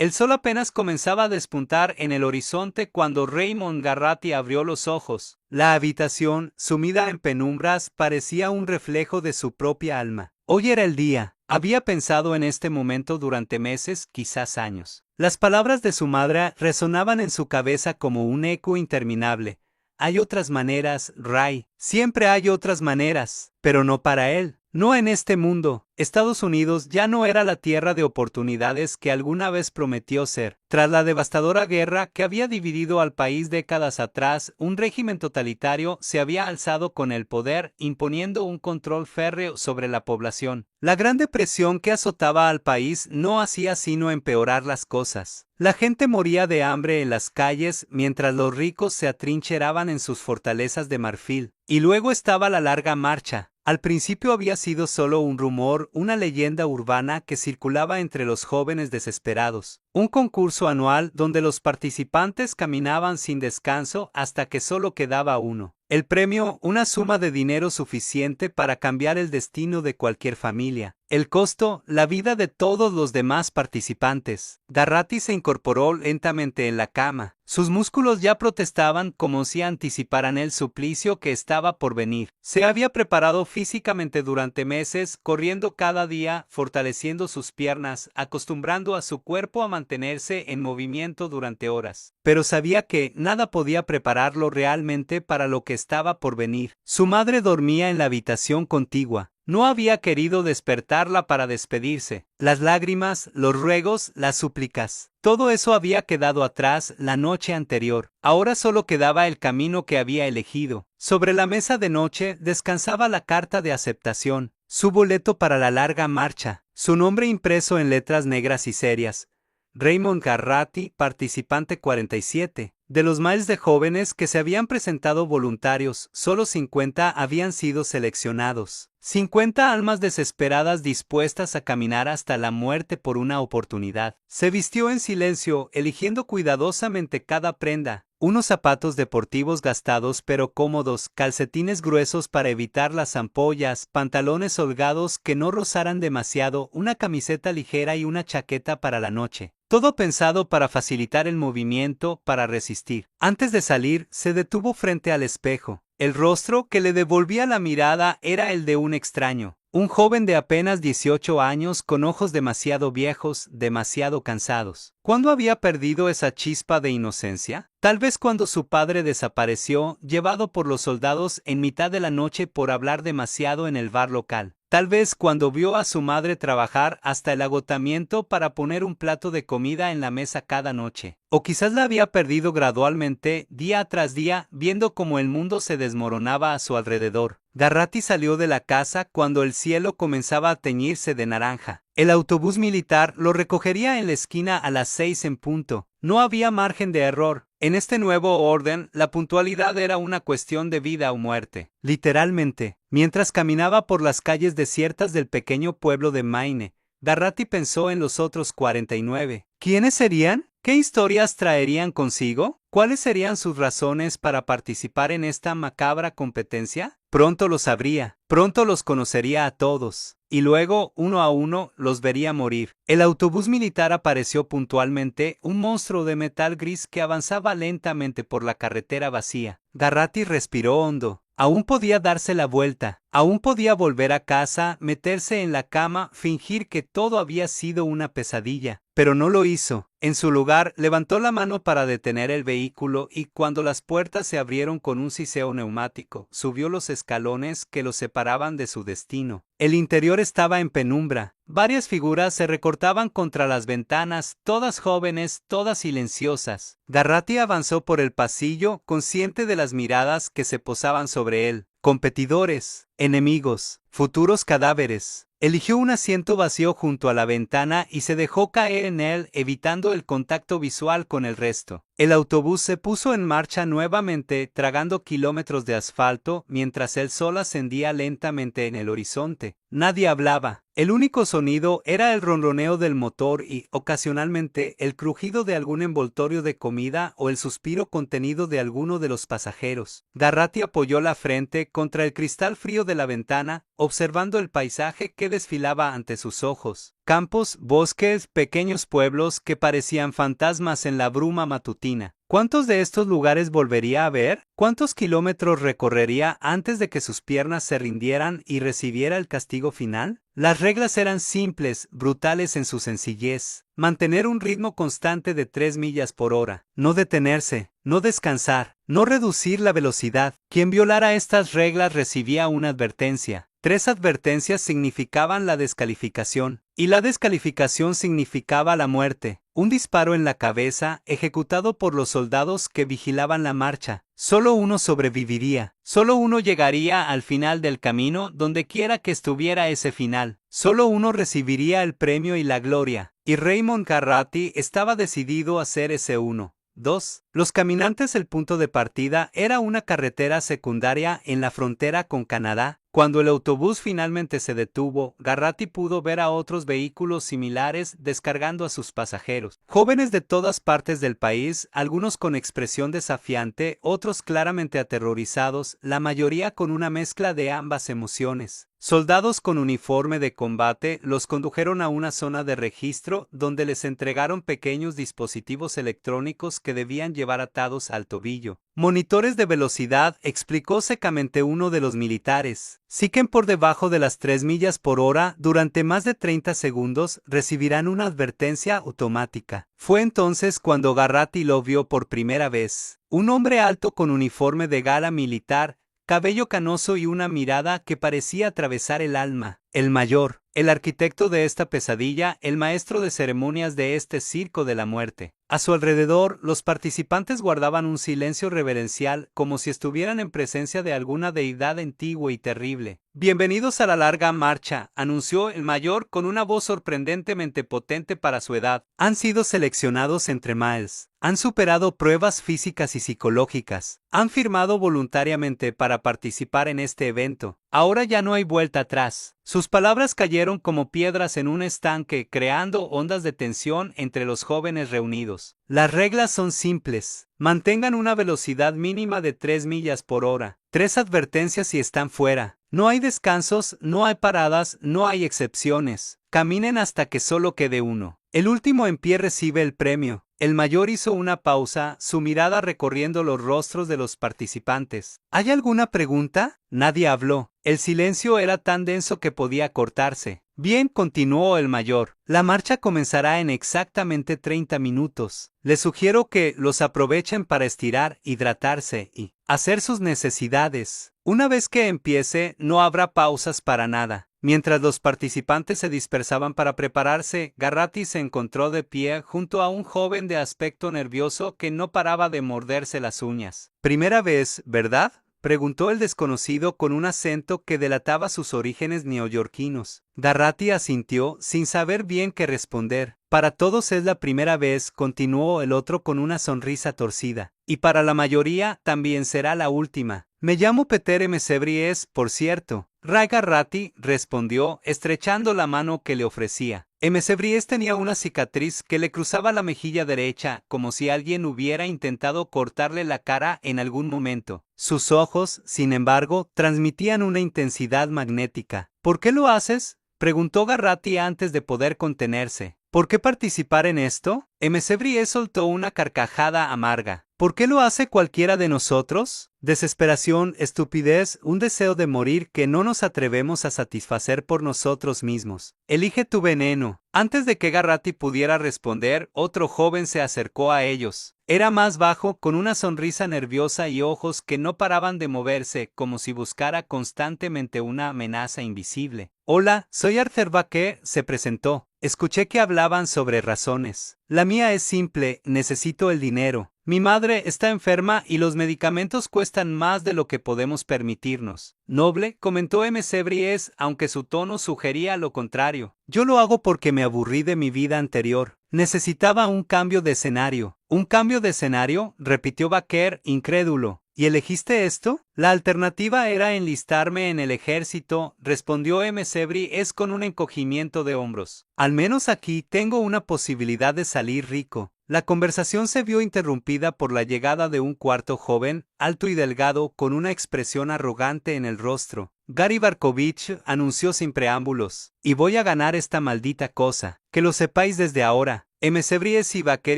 El sol apenas comenzaba a despuntar en el horizonte cuando Raymond Garratti abrió los ojos. La habitación, sumida en penumbras, parecía un reflejo de su propia alma. Hoy era el día. Había pensado en este momento durante meses, quizás años. Las palabras de su madre resonaban en su cabeza como un eco interminable. Hay otras maneras, Ray. Siempre hay otras maneras, pero no para él. No en este mundo. Estados Unidos ya no era la tierra de oportunidades que alguna vez prometió ser. Tras la devastadora guerra que había dividido al país décadas atrás, un régimen totalitario se había alzado con el poder, imponiendo un control férreo sobre la población. La Gran Depresión que azotaba al país no hacía sino empeorar las cosas. La gente moría de hambre en las calles mientras los ricos se atrincheraban en sus fortalezas de marfil. Y luego estaba la Larga Marcha. Al principio había sido solo un rumor, una leyenda urbana que circulaba entre los jóvenes desesperados. Un concurso anual donde los participantes caminaban sin descanso hasta que solo quedaba uno. El premio, una suma de dinero suficiente para cambiar el destino de cualquier familia. El costo, la vida de todos los demás participantes. Garratti se incorporó lentamente en la cama. Sus músculos ya protestaban como si anticiparan el suplicio que estaba por venir. Se había preparado físicamente durante meses, corriendo cada día, fortaleciendo sus piernas, acostumbrando a su cuerpo a mantenerse en movimiento durante horas. Pero sabía que nada podía prepararlo realmente para lo que estaba por venir. Su madre dormía en la habitación contigua. No había querido despertarla para despedirse. Las lágrimas, los ruegos, las súplicas. Todo eso había quedado atrás la noche anterior. Ahora solo quedaba el camino que había elegido. Sobre la mesa de noche descansaba la carta de aceptación, su boleto para la Larga Marcha, su nombre impreso en letras negras y serias. Raymond Garratti, participante 47. De los miles de jóvenes que se habían presentado voluntarios, solo 50 habían sido seleccionados. 50 almas desesperadas dispuestas a caminar hasta la muerte por una oportunidad. Se vistió en silencio, eligiendo cuidadosamente cada prenda. Unos zapatos deportivos gastados pero cómodos, calcetines gruesos para evitar las ampollas, pantalones holgados que no rozaran demasiado, una camiseta ligera y una chaqueta para la noche. Todo pensado para facilitar el movimiento, para resistir. Antes de salir, se detuvo frente al espejo. El rostro que le devolvía la mirada era el de un extraño. Un joven de apenas 18 años con ojos demasiado viejos, demasiado cansados. ¿Cuándo había perdido esa chispa de inocencia? Tal vez cuando su padre desapareció, llevado por los soldados en mitad de la noche por hablar demasiado en el bar local. Tal vez cuando vio a su madre trabajar hasta el agotamiento para poner un plato de comida en la mesa cada noche. O quizás la había perdido gradualmente, día tras día, viendo cómo el mundo se desmoronaba a su alrededor. Garratti salió de la casa cuando el cielo comenzaba a teñirse de naranja. El autobús militar lo recogería en la esquina a las 6 en punto. No había margen de error. En este nuevo orden, la puntualidad era una cuestión de vida o muerte. Literalmente, mientras caminaba por las calles desiertas del pequeño pueblo de Maine, Garratti pensó en los otros 49. ¿Quiénes serían? ¿Qué historias traerían consigo? ¿Cuáles serían sus razones para participar en esta macabra competencia? Pronto lo sabría, pronto los conocería a todos, y luego, uno a uno, los vería morir. El autobús militar apareció puntualmente, un monstruo de metal gris que avanzaba lentamente por la carretera vacía. Garratti respiró hondo. Aún podía darse la vuelta, aún podía volver a casa, meterse en la cama, fingir que todo había sido una pesadilla. Pero no lo hizo. En su lugar, levantó la mano para detener el vehículo y cuando las puertas se abrieron con un siseo neumático, subió los escalones que los separaban de su destino. El interior estaba en penumbra. Varias figuras se recortaban contra las ventanas, todas jóvenes, todas silenciosas. Garratti avanzó por el pasillo, consciente de las miradas que se posaban sobre él. Competidores, enemigos, futuros cadáveres. Eligió un asiento vacío junto a la ventana y se dejó caer en él, evitando el contacto visual con el resto. El autobús se puso en marcha nuevamente, tragando kilómetros de asfalto, mientras el sol ascendía lentamente en el horizonte. Nadie hablaba. El único sonido era el ronroneo del motor y, ocasionalmente, el crujido de algún envoltorio de comida o el suspiro contenido de alguno de los pasajeros. Garratti apoyó la frente contra el cristal frío de la ventana, observando el paisaje que desfilaba ante sus ojos. campos, bosques, pequeños pueblos que parecían fantasmas en la bruma matutina. ¿Cuántos de estos lugares volvería a ver? ¿Cuántos kilómetros recorrería antes de que sus piernas se rindieran y recibiera el castigo final? Las reglas eran simples, brutales en su sencillez. Mantener un ritmo constante de 3 millas por hora, no detenerse, no descansar, no reducir la velocidad. Quien violara estas reglas recibía una advertencia. 3 advertencias significaban la descalificación, y la descalificación significaba la muerte. Un disparo en la cabeza, ejecutado por los soldados que vigilaban la marcha. Solo uno sobreviviría. Solo uno llegaría al final del camino, donde quiera que estuviera ese final. Solo uno recibiría el premio y la gloria. Y Raymond Garratty estaba decidido a ser ese uno. 2. Los caminantes. El punto de partida era una carretera secundaria en la frontera con Canadá. Cuando el autobús finalmente se detuvo, Garratty pudo ver a otros vehículos similares descargando a sus pasajeros. Jóvenes de todas partes del país, algunos con expresión desafiante, otros claramente aterrorizados, la mayoría con una mezcla de ambas emociones. Soldados con uniforme de combate los condujeron a una zona de registro donde les entregaron pequeños dispositivos electrónicos que debían llevar atados al tobillo. Monitores de velocidad, explicó secamente uno de los militares. Si siguen por debajo de las 3 millas por hora durante más de 30 segundos, recibirán una advertencia automática. Fue entonces cuando Garratty lo vio por primera vez. Un hombre alto con uniforme de gala militar, cabello canoso y una mirada que parecía atravesar el alma. El mayor, el arquitecto de esta pesadilla, el maestro de ceremonias de este circo de la muerte. A su alrededor, los participantes guardaban un silencio reverencial, como si estuvieran en presencia de alguna deidad antigua y terrible. Bienvenidos a la larga marcha, anunció el mayor con una voz sorprendentemente potente para su edad. Han sido seleccionados entre miles. Han superado pruebas físicas y psicológicas. Han firmado voluntariamente para participar en este evento. Ahora ya no hay vuelta atrás. Sus palabras cayeron como piedras en un estanque, creando ondas de tensión entre los jóvenes reunidos. Las reglas son simples. Mantengan una velocidad mínima de 3 millas por hora. 3 advertencias si están fuera. No hay descansos, no hay paradas, no hay excepciones. Caminen hasta que solo quede uno. El último en pie recibe el premio. El mayor hizo una pausa, su mirada recorriendo los rostros de los participantes. ¿Hay alguna pregunta? Nadie habló. El silencio era tan denso que podía cortarse. Bien, continuó el mayor. La marcha comenzará en exactamente 30 minutos. Les sugiero que los aprovechen para estirar, hidratarse y hacer sus necesidades. Una vez que empiece, no habrá pausas para nada. Mientras los participantes se dispersaban para prepararse, Garratty se encontró de pie junto a un joven de aspecto nervioso que no paraba de morderse las uñas. ¿Primera vez, verdad?, preguntó el desconocido con un acento que delataba sus orígenes neoyorquinos. Garratty asintió, sin saber bien qué responder. Para todos es la primera vez, continuó el otro con una sonrisa torcida. Y para la mayoría también será la última. Me llamo Peter M. Sevries, por cierto. Ray Garratty respondió, estrechando la mano que le ofrecía. M. Sevries tenía una cicatriz que le cruzaba la mejilla derecha, como si alguien hubiera intentado cortarle la cara en algún momento. Sus ojos, sin embargo, transmitían una intensidad magnética. ¿Por qué lo haces?, preguntó Garratty antes de poder contenerse. ¿Por qué participar en esto? M. Sevries soltó una carcajada amarga. ¿Por qué lo hace cualquiera de nosotros? Desesperación, estupidez, un deseo de morir que no nos atrevemos a satisfacer por nosotros mismos. Elige tu veneno. Antes de que Garratty pudiera responder, otro joven se acercó a ellos. Era más bajo, con una sonrisa nerviosa y ojos que no paraban de moverse, como si buscara constantemente una amenaza invisible. Hola, soy Arthur Baker, se presentó. Escuché que hablaban sobre razones. La mía es simple, necesito el dinero. Mi madre está enferma y los medicamentos cuestan más de lo que podemos permitirnos. Noble, comentó M. Sevries, aunque su tono sugería lo contrario. Yo lo hago porque me aburrí de mi vida anterior. Necesitaba un cambio de escenario. ¿Un cambio de escenario?, repitió Baker, incrédulo. ¿Y elegiste esto? La alternativa era enlistarme en el ejército, respondió M. Sevries con un encogimiento de hombros. Al menos aquí tengo una posibilidad de salir rico. La conversación se vio interrumpida por la llegada de un cuarto joven, alto y delgado, con una expresión arrogante en el rostro. Gary Barkovich anunció sin preámbulos: "Y voy a ganar esta maldita cosa. Que lo sepáis desde ahora". Msebries y Baker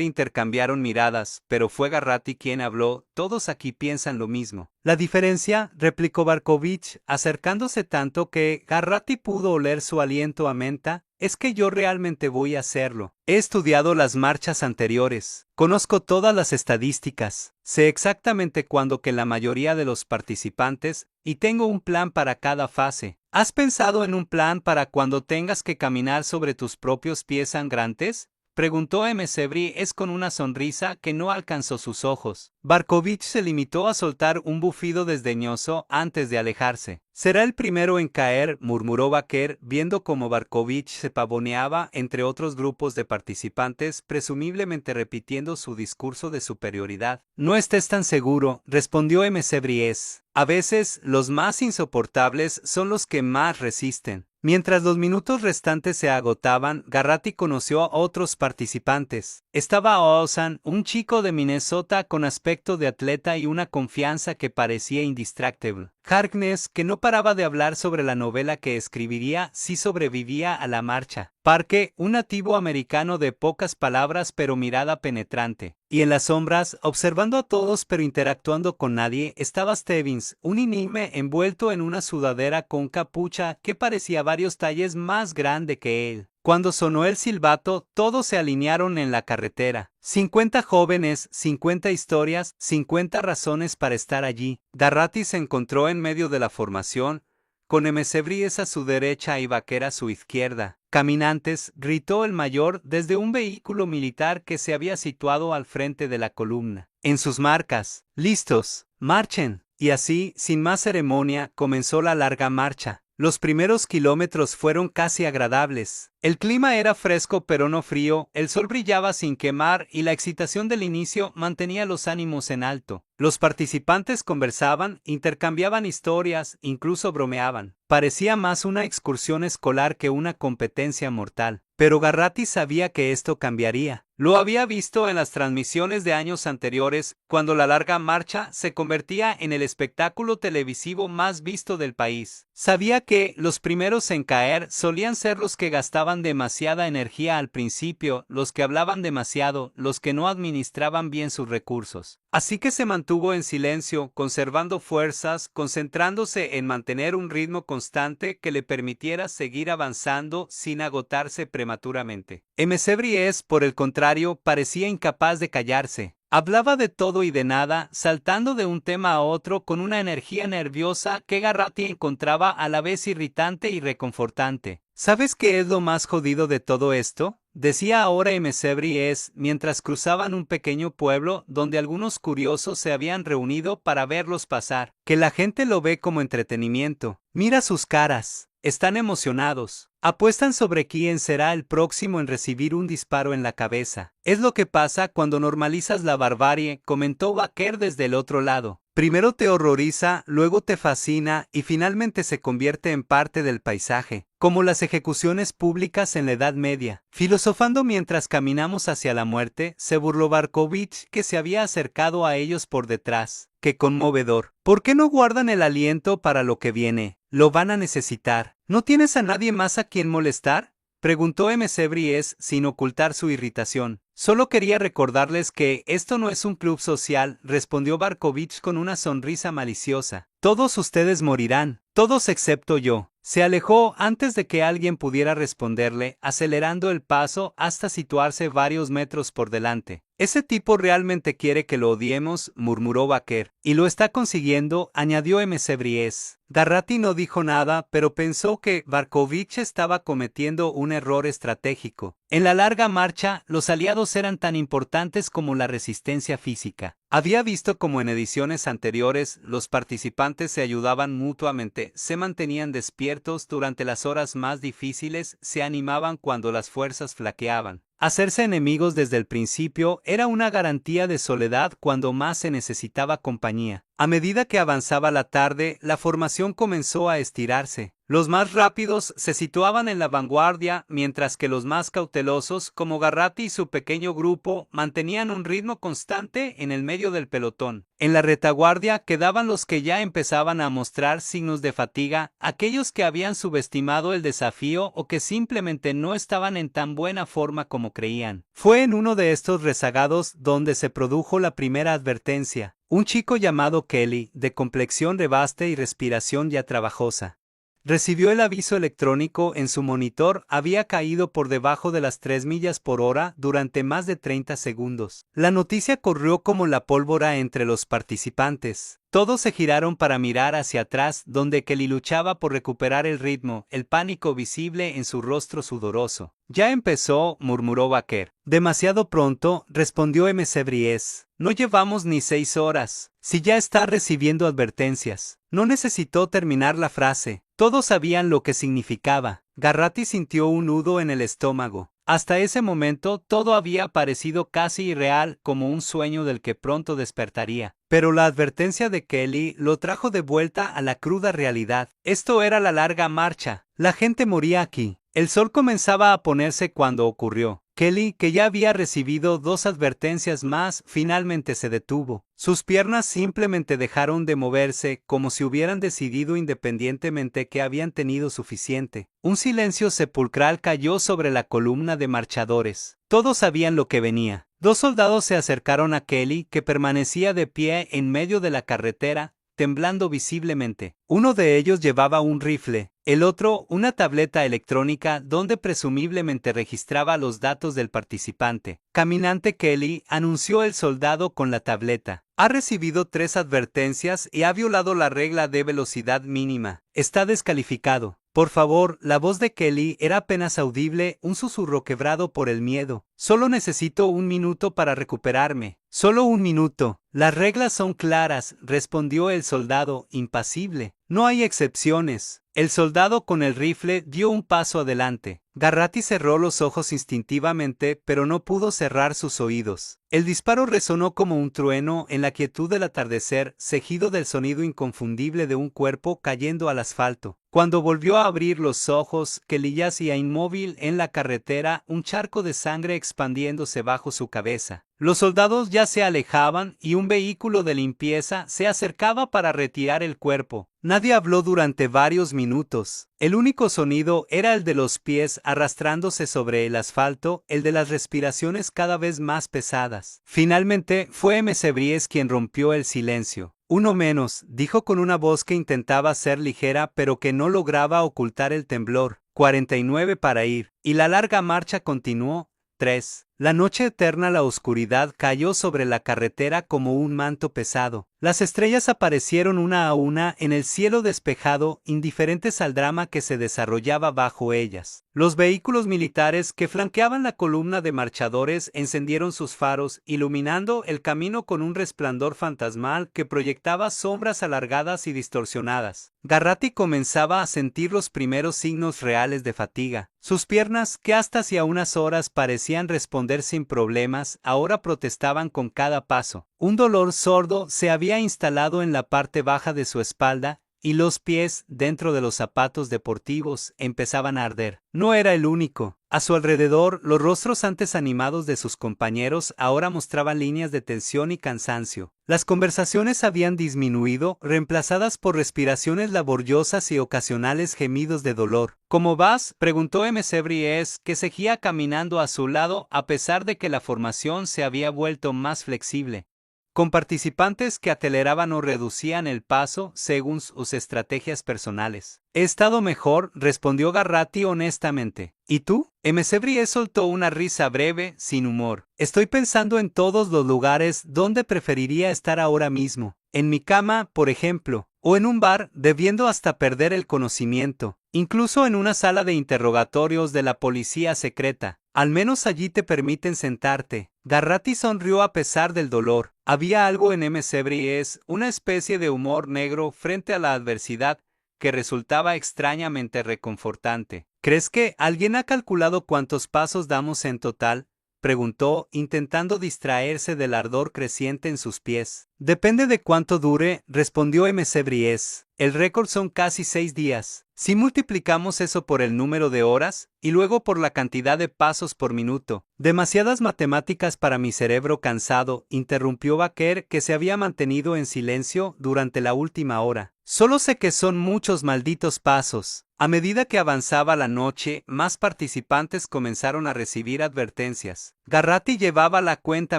intercambiaron miradas, pero fue Garratti quien habló. "Todos aquí piensan lo mismo". "La diferencia", replicó Barkovich, acercándose tanto que Garratti pudo oler su aliento a menta, "es que yo realmente voy a hacerlo. He estudiado las marchas anteriores, conozco todas las estadísticas, sé exactamente cuándo que la mayoría de los participantes, y tengo un plan para cada fase". ¿Has pensado en un plan para cuando tengas que caminar sobre tus propios pies sangrantes?, preguntó Msebries con una sonrisa que no alcanzó sus ojos. Barkovich se limitó a soltar un bufido desdeñoso antes de alejarse. «Será el primero en caer», murmuró Baker, viendo cómo Barkovich se pavoneaba entre otros grupos de participantes, presumiblemente repitiendo su discurso de superioridad. «No estés tan seguro», respondió Msebries. «A veces, los más insoportables son los que más resisten». Mientras los minutos restantes se agotaban, Garratti conoció a otros participantes. Estaba Ozan, un chico de Minnesota con aspecto de atleta y una confianza que parecía indistractable. Harkness, que no paraba de hablar sobre la novela que escribiría si sobrevivía a la marcha. Parke, un nativo americano de pocas palabras pero mirada penetrante. Y en las sombras, observando a todos pero interactuando con nadie, estaba Stebbins, un inime envuelto en una sudadera con capucha que parecía varios talles más grande que él. Cuando sonó el silbato, todos se alinearon en la carretera. 50 jóvenes, 50 historias, 50 razones para estar allí. Garratti se encontró en medio de la formación, con Msebries a su derecha y Baker a su izquierda. «Caminantes», gritó el mayor desde un vehículo militar que se había situado al frente de la columna. «En sus marcas. Listos. Marchen». Y así, sin más ceremonia, comenzó la larga marcha. Los primeros kilómetros fueron casi agradables. El clima era fresco pero no frío, el sol brillaba sin quemar y la excitación del inicio mantenía los ánimos en alto. Los participantes conversaban, intercambiaban historias, incluso bromeaban. Parecía más una excursión escolar que una competencia mortal. Pero Garratti sabía que esto cambiaría. Lo había visto en las transmisiones de años anteriores, cuando la larga marcha se convertía en el espectáculo televisivo más visto del país. Sabía que los primeros en caer solían ser los que gastaban demasiada energía al principio, los que hablaban demasiado, los que no administraban bien sus recursos. Así que se mantuvo en silencio, conservando fuerzas, concentrándose en mantener un ritmo constante que le permitiera seguir avanzando sin agotarse prematuramente. Msebries, por el contrario, parecía incapaz de callarse. Hablaba de todo y de nada, saltando de un tema a otro con una energía nerviosa que Garratti encontraba a la vez irritante y reconfortante. ¿Sabes qué es lo más jodido de todo esto?, decía ahora Msebries mientras cruzaban un pequeño pueblo donde algunos curiosos se habían reunido para verlos pasar. Que la gente lo ve como entretenimiento. Mira sus caras. Están emocionados. Apuestan sobre quién será el próximo en recibir un disparo en la cabeza. Es lo que pasa cuando normalizas la barbarie, comentó Baker desde el otro lado. Primero te horroriza, luego te fascina y finalmente se convierte en parte del paisaje, como las ejecuciones públicas en la Edad Media. Filosofando mientras caminamos hacia la muerte, se burló Barkovich, que se había acercado a ellos por detrás. ¡Qué conmovedor! ¿Por qué no guardan el aliento para lo que viene? Lo van a necesitar. ¿No tienes a nadie más a quien molestar?, preguntó Msebries sin ocultar su irritación. Solo quería recordarles que esto no es un club social, respondió Barkovich con una sonrisa maliciosa. Todos ustedes morirán, todos excepto yo. Se alejó antes de que alguien pudiera responderle, acelerando el paso hasta situarse varios metros por delante. «Ese tipo realmente quiere que lo odiemos», murmuró Baker. «Y lo está consiguiendo», añadió Msebries. Garratti no dijo nada, pero pensó que Barkovich estaba cometiendo un error estratégico. En la larga marcha, los aliados eran tan importantes como la resistencia física. Había visto como en ediciones anteriores, los participantes se ayudaban mutuamente, se mantenían despiertos durante las horas más difíciles, se animaban cuando las fuerzas flaqueaban. Hacerse enemigos desde el principio era una garantía de soledad cuando más se necesitaba compañía. A medida que avanzaba la tarde, la formación comenzó a estirarse. Los más rápidos se situaban en la vanguardia, mientras que los más cautelosos, como Garratti y su pequeño grupo, mantenían un ritmo constante en el medio del pelotón. En la retaguardia quedaban los que ya empezaban a mostrar signos de fatiga, aquellos que habían subestimado el desafío o que simplemente no estaban en tan buena forma como creían. Fue en uno de estos rezagados donde se produjo la primera advertencia. Un chico llamado Kelly, de complexión de baste y respiración ya trabajosa, recibió el aviso electrónico en su monitor. Había caído por debajo de las 3 millas por hora durante más de 30 segundos. La noticia corrió como la pólvora entre los participantes. Todos se giraron para mirar hacia atrás, donde Kelly luchaba por recuperar el ritmo, el pánico visible en su rostro sudoroso. Ya empezó, murmuró Baker. Demasiado pronto, respondió Bries. No llevamos ni 6 horas. Si ya está recibiendo advertencias. No necesitó terminar la frase. Todos sabían lo que significaba. Garratti sintió un nudo en el estómago. Hasta ese momento todo había parecido casi irreal, como un sueño del que pronto despertaría. Pero la advertencia de Kelly lo trajo de vuelta a la cruda realidad. Esto era la larga marcha. La gente moría aquí. El sol comenzaba a ponerse cuando ocurrió. Kelly, que ya había recibido 2 advertencias más, finalmente se detuvo. Sus piernas simplemente dejaron de moverse, como si hubieran decidido independientemente que habían tenido suficiente. Un silencio sepulcral cayó sobre la columna de marchadores. Todos sabían lo que venía. 2 soldados se acercaron a Kelly, que permanecía de pie en medio de la carretera, temblando visiblemente. Uno de ellos llevaba un rifle, el otro una tableta electrónica donde presumiblemente registraba los datos del participante. Caminante Kelly, anunció el soldado con la tableta. Ha recibido 3 advertencias y ha violado la regla de velocidad mínima. Está descalificado. Por favor, la voz de Kelly era apenas audible, un susurro quebrado por el miedo. Solo necesito 1 minuto para recuperarme. Solo 1 minuto. Las reglas son claras, respondió el soldado, impasible. No hay excepciones. El soldado con el rifle dio un paso adelante. Garratti cerró los ojos instintivamente, pero no pudo cerrar sus oídos. El disparo resonó como un trueno en la quietud del atardecer, seguido del sonido inconfundible de un cuerpo cayendo al asfalto. Cuando volvió a abrir los ojos, Kelly yacía inmóvil en la carretera, un charco de sangre expandiéndose bajo su cabeza. Los soldados ya se alejaban y un vehículo de limpieza se acercaba para retirar el cuerpo. Nadie habló durante varios minutos. El único sonido era el de los pies arrastrándose sobre el asfalto, el de las respiraciones cada vez más pesadas. Finalmente, fue Bries quien rompió el silencio. Uno menos, dijo con una voz que intentaba ser ligera pero que no lograba ocultar el temblor. 49 para ir. Y la larga marcha continuó. 3. La noche eterna, la oscuridad cayó sobre la carretera como un manto pesado. Las estrellas aparecieron una a una en el cielo despejado, indiferentes al drama que se desarrollaba bajo ellas. Los vehículos militares que flanqueaban la columna de marchadores encendieron sus faros, iluminando el camino con un resplandor fantasmal que proyectaba sombras alargadas y distorsionadas. Garratti comenzaba a sentir los primeros signos reales de fatiga. Sus piernas, que hasta hacía unas horas parecían responder sin problemas, ahora protestaban con cada paso. Un dolor sordo se había instalado en la parte baja de su espalda, y los pies, dentro de los zapatos deportivos, empezaban a arder. No era el único. A su alrededor, los rostros antes animados de sus compañeros ahora mostraban líneas de tensión y cansancio. Las conversaciones habían disminuido, reemplazadas por respiraciones laboriosas y ocasionales gemidos de dolor. ¿Cómo vas?, preguntó Bries, que seguía caminando a su lado a pesar de que la formación se había vuelto más flexible, con participantes que aceleraban o reducían el paso según sus estrategias personales. He estado mejor, respondió Garratti honestamente. ¿Y tú? Bries soltó una risa breve, sin humor. Estoy pensando en todos los lugares donde preferiría estar ahora mismo. En mi cama, por ejemplo, o en un bar, debiendo hasta perder el conocimiento. Incluso en una sala de interrogatorios de la policía secreta. Al menos allí te permiten sentarte. Garratti sonrió a pesar del dolor. Había algo en Bries, una especie de humor negro frente a la adversidad, que resultaba extrañamente reconfortante. ¿Crees que alguien ha calculado cuántos pasos damos en total? preguntó, intentando distraerse del ardor creciente en sus pies. Depende de cuánto dure, respondió MC Bries. El récord son casi 6 días. Si multiplicamos eso por el número de horas, y luego por la cantidad de pasos por minuto. Demasiadas matemáticas para mi cerebro cansado, interrumpió Baker, que se había mantenido en silencio durante la última hora. Solo sé que son muchos malditos pasos. A medida que avanzaba la noche, más participantes comenzaron a recibir advertencias. Garratti llevaba la cuenta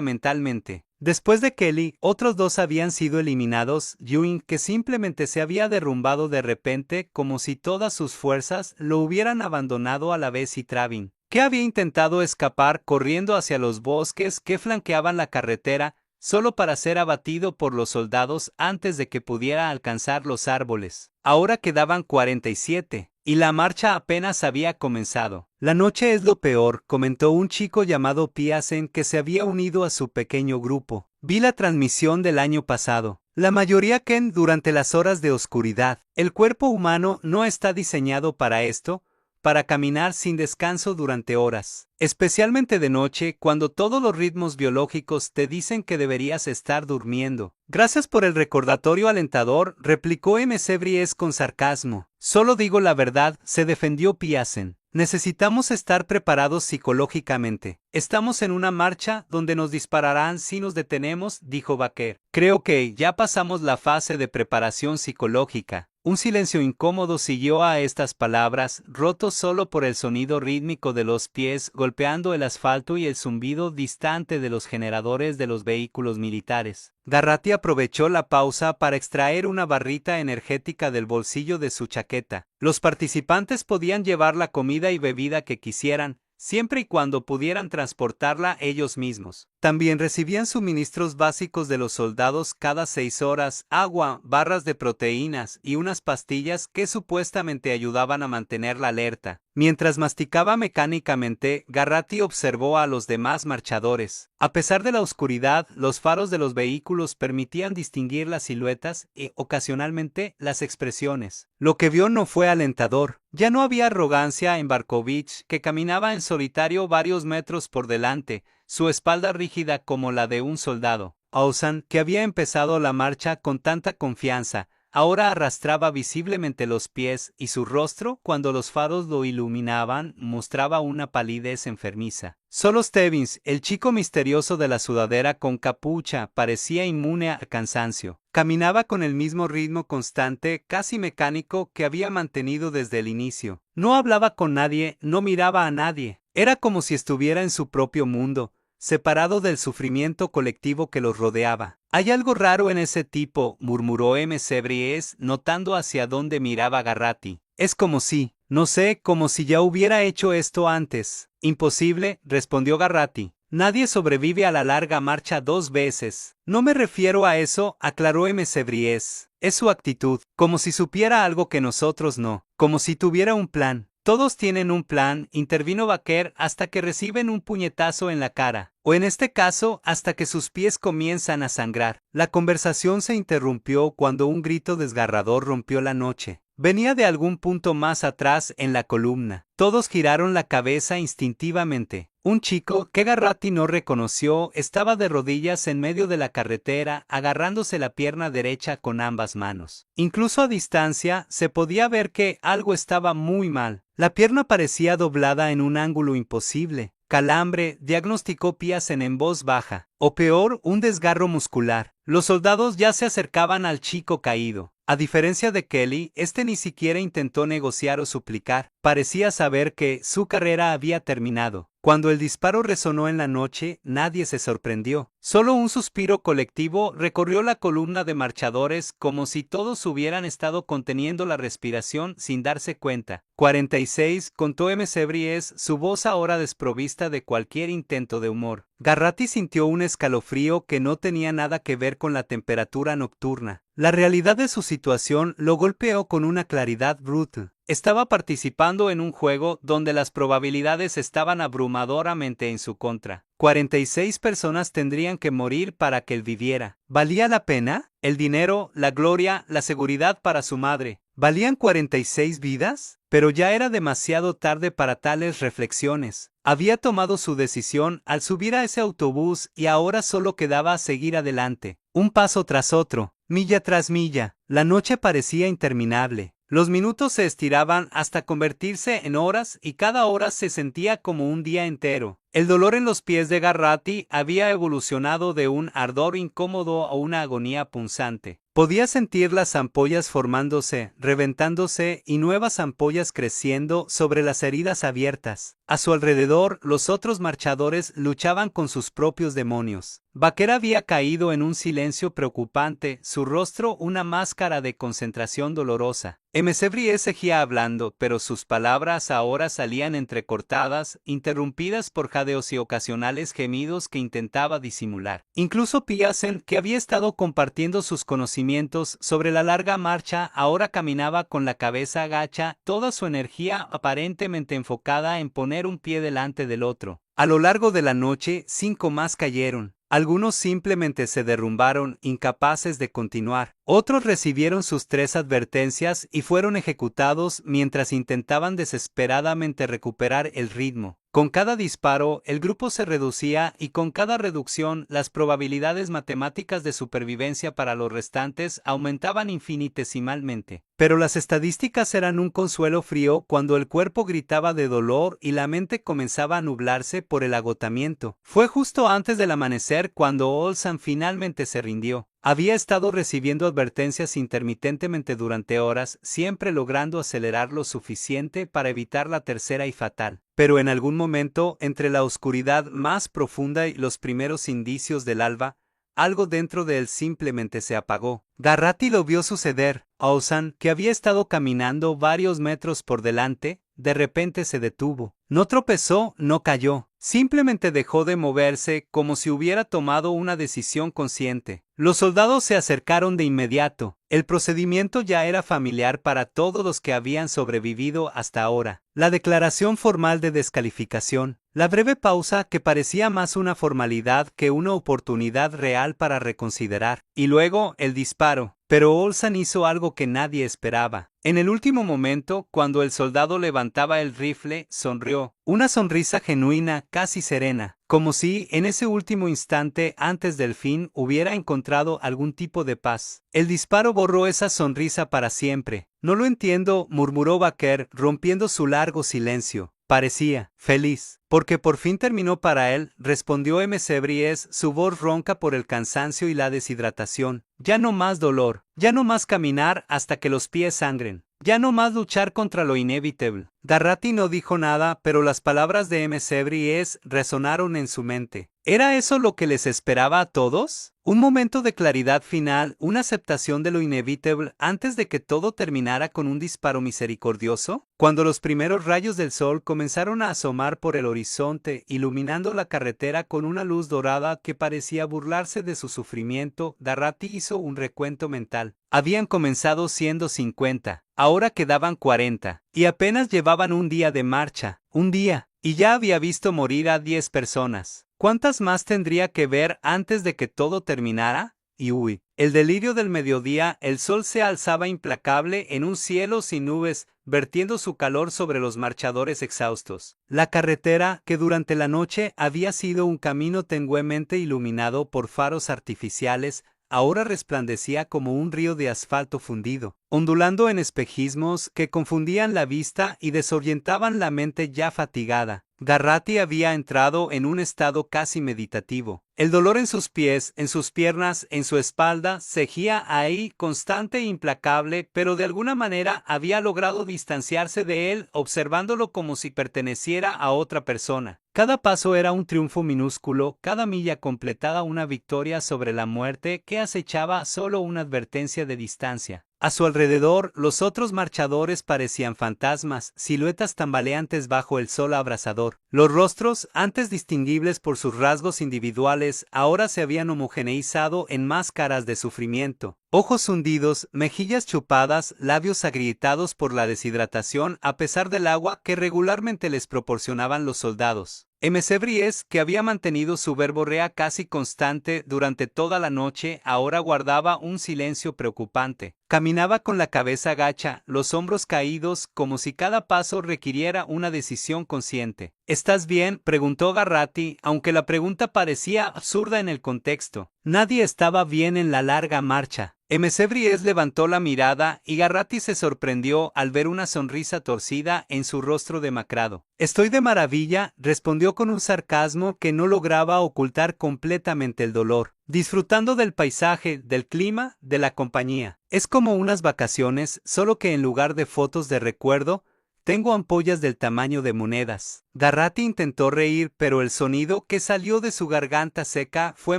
mentalmente. Después de Kelly, otros 2 habían sido eliminados, Ewing, que simplemente se había derrumbado de repente como si todas sus fuerzas lo hubieran abandonado a la vez, y Travin, que había intentado escapar corriendo hacia los bosques que flanqueaban la carretera, solo para ser abatido por los soldados antes de que pudiera alcanzar los árboles. Ahora quedaban 47. Y la marcha apenas había comenzado. La noche es lo peor, comentó un chico llamado Piasen que se había unido a su pequeño grupo. Vi la transmisión del año pasado. La mayoría Ken durante las horas de oscuridad. El cuerpo humano no está diseñado para esto, para caminar sin descanso durante horas. Especialmente de noche, cuando todos los ritmos biológicos te dicen que deberías estar durmiendo. Gracias por el recordatorio alentador, replicó MC Bries con sarcasmo. Solo digo la verdad, se defendió Piasen. Necesitamos estar preparados psicológicamente. Estamos en una marcha donde nos dispararán si nos detenemos, dijo Baker. Creo que ya pasamos la fase de preparación psicológica. Un silencio incómodo siguió a estas palabras, roto solo por el sonido rítmico de los pies golpeando el asfalto y el zumbido distante de los generadores de los vehículos militares. Garratti aprovechó la pausa para extraer una barrita energética del bolsillo de su chaqueta. Los participantes podían llevar la comida y bebida que quisieran, siempre y cuando pudieran transportarla ellos mismos. También recibían suministros básicos de los soldados cada 6 horas, agua, barras de proteínas y unas pastillas que supuestamente ayudaban a mantener la alerta. Mientras masticaba mecánicamente, Garratti observó a los demás marchadores. A pesar de la oscuridad, los faros de los vehículos permitían distinguir las siluetas y, ocasionalmente, las expresiones. Lo que vio no fue alentador. Ya no había arrogancia en Barkovich, que caminaba en solitario varios metros por delante, su espalda rígida como la de un soldado. Ouzan, que había empezado la marcha con tanta confianza, ahora arrastraba visiblemente los pies y su rostro, cuando los faros lo iluminaban, mostraba una palidez enfermiza. Solo Stebbins, el chico misterioso de la sudadera con capucha, parecía inmune al cansancio. Caminaba con el mismo ritmo constante, casi mecánico, que había mantenido desde el inicio. No hablaba con nadie, no miraba a nadie. Era como si estuviera en su propio mundo, separado del sufrimiento colectivo que los rodeaba. Hay algo raro en ese tipo, murmuró MC Bries, notando hacia dónde miraba Garratti. Es como si, no sé, como si ya hubiera hecho esto antes. Imposible, respondió Garratti. Nadie sobrevive a la larga marcha 2 veces. No me refiero a eso, aclaró MC Bries. Es su actitud, como si supiera algo que nosotros no, como si tuviera un plan. Todos tienen un plan, intervino Baker, hasta que reciben un puñetazo en la cara, o en este caso, hasta que sus pies comienzan a sangrar. La conversación se interrumpió cuando un grito desgarrador rompió la noche. Venía de algún punto más atrás en la columna. Todos giraron la cabeza instintivamente. Un chico, que Garratti no reconoció, estaba de rodillas en medio de la carretera, agarrándose la pierna derecha con ambas manos. Incluso a distancia, se podía ver que algo estaba muy mal. La pierna parecía doblada en un ángulo imposible. Calambre, diagnosticó Piasen en voz baja. O peor, un desgarro muscular. Los soldados ya se acercaban al chico caído. A diferencia de Kelly, este ni siquiera intentó negociar o suplicar. Parecía saber que su carrera había terminado. Cuando el disparo resonó en la noche, nadie se sorprendió. Solo un suspiro colectivo recorrió la columna de marchadores como si todos hubieran estado conteniendo la respiración sin darse cuenta. 46, contó MC Bries, su voz ahora desprovista de cualquier intento de humor. Garratti sintió un escalofrío que no tenía nada que ver con la temperatura nocturna. La realidad de su situación lo golpeó con una claridad brutal. Estaba participando en un juego donde las probabilidades estaban abrumadoramente en su contra. 46 personas tendrían que morir para que él viviera. ¿Valía la pena? El dinero, la gloria, la seguridad para su madre. ¿Valían 46 vidas? Pero ya era demasiado tarde para tales reflexiones. Había tomado su decisión al subir a ese autobús y ahora solo quedaba seguir adelante, un paso tras otro, milla tras milla. La noche parecía interminable. Los minutos se estiraban hasta convertirse en horas y cada hora se sentía como un día entero. El dolor en los pies de Garratti había evolucionado de un ardor incómodo a una agonía punzante. Podía sentir las ampollas formándose, reventándose y nuevas ampollas creciendo sobre las heridas abiertas. A su alrededor, los otros marchadores luchaban con sus propios demonios. Baker había caído en un silencio preocupante, su rostro una máscara de concentración dolorosa. Msevrie seguía hablando, pero sus palabras ahora salían entrecortadas, interrumpidas por jadeos y ocasionales gemidos que intentaba disimular. Incluso Piasen, que había estado compartiendo sus conocimientos sobre la larga marcha, ahora caminaba con la cabeza agacha, toda su energía aparentemente enfocada en poner un pie delante del otro. A lo largo de la noche, 5 más cayeron. Algunos simplemente se derrumbaron, incapaces de continuar. Otros recibieron sus 3 advertencias y fueron ejecutados mientras intentaban desesperadamente recuperar el ritmo. Con cada disparo, el grupo se reducía y con cada reducción, las probabilidades matemáticas de supervivencia para los restantes aumentaban infinitesimalmente. Pero las estadísticas eran un consuelo frío cuando el cuerpo gritaba de dolor y la mente comenzaba a nublarse por el agotamiento. Fue justo antes del amanecer cuando Olsen finalmente se rindió. Había estado recibiendo advertencias intermitentemente durante horas, siempre logrando acelerar lo suficiente para evitar la tercera y fatal. Pero en algún momento, entre la oscuridad más profunda y los primeros indicios del alba, algo dentro de él simplemente se apagó. Garratti lo vio suceder. Olsen, que había estado caminando varios metros por delante, de repente se detuvo. No tropezó, no cayó. Simplemente dejó de moverse como si hubiera tomado una decisión consciente. Los soldados se acercaron de inmediato. El procedimiento ya era familiar para todos los que habían sobrevivido hasta ahora. La declaración formal de descalificación. La breve pausa que parecía más una formalidad que una oportunidad real para reconsiderar. Y luego el disparo. Pero Olsen hizo algo que nadie esperaba. En el último momento, cuando el soldado levantaba el rifle, sonrió. Una sonrisa genuina, casi serena, como si, en ese último instante antes del fin, hubiera encontrado algún tipo de paz. El disparo borró esa sonrisa para siempre. No lo entiendo, murmuró Baker, rompiendo su largo silencio. Parecía feliz, porque por fin terminó para él, respondió Msevrie, su voz ronca por el cansancio y la deshidratación. Ya no más dolor, ya no más caminar hasta que los pies sangren, ya no más luchar contra lo inevitable. Garratti no dijo nada, pero las palabras de Msevrie resonaron en su mente. ¿Era eso lo que les esperaba a todos? Un momento de claridad final, una aceptación de lo inevitable antes de que todo terminara con un disparo misericordioso. Cuando los primeros rayos del sol comenzaron a asomar por el horizonte, iluminando la carretera con una luz dorada que parecía burlarse de su sufrimiento, Garratti hizo un recuento mental. Habían comenzado siendo 50, ahora quedaban 40, y apenas llevaban un día de marcha, un día, y ya había visto morir a 10 personas. ¿Cuántas más tendría que ver antes de que todo terminara? Y uy, el delirio del mediodía, el sol se alzaba implacable en un cielo sin nubes, vertiendo su calor sobre los marchadores exhaustos. La carretera, que durante la noche había sido un camino tenuemente iluminado por faros artificiales, ahora resplandecía como un río de asfalto fundido, ondulando en espejismos que confundían la vista y desorientaban la mente ya fatigada. Garratti había entrado en un estado casi meditativo. El dolor en sus pies, en sus piernas, en su espalda, seguía ahí, constante e implacable, pero de alguna manera había logrado distanciarse de él, observándolo como si perteneciera a otra persona. Cada paso era un triunfo minúsculo, cada milla completada una victoria sobre la muerte que acechaba solo una advertencia de distancia. A su alrededor, los otros marchadores parecían fantasmas, siluetas tambaleantes bajo el sol abrasador. Los rostros, antes distinguibles por sus rasgos individuales, ahora se habían homogeneizado en máscaras de sufrimiento. Ojos hundidos, mejillas chupadas, labios agrietados por la deshidratación a pesar del agua que regularmente les proporcionaban los soldados. Msevrie, que había mantenido su verborrea casi constante durante toda la noche, ahora guardaba un silencio preocupante. Caminaba con la cabeza gacha, los hombros caídos, como si cada paso requiriera una decisión consciente. ¿Estás bien?, preguntó Garratti, aunque la pregunta parecía absurda en el contexto. Nadie estaba bien en la larga marcha. Msevries levantó la mirada y Garratti se sorprendió al ver una sonrisa torcida en su rostro demacrado. Estoy de maravilla, respondió con un sarcasmo que no lograba ocultar completamente el dolor, disfrutando del paisaje, del clima, de la compañía. Es como unas vacaciones, solo que en lugar de fotos de recuerdo, tengo ampollas del tamaño de monedas. Garratti intentó reír, pero el sonido que salió de su garganta seca fue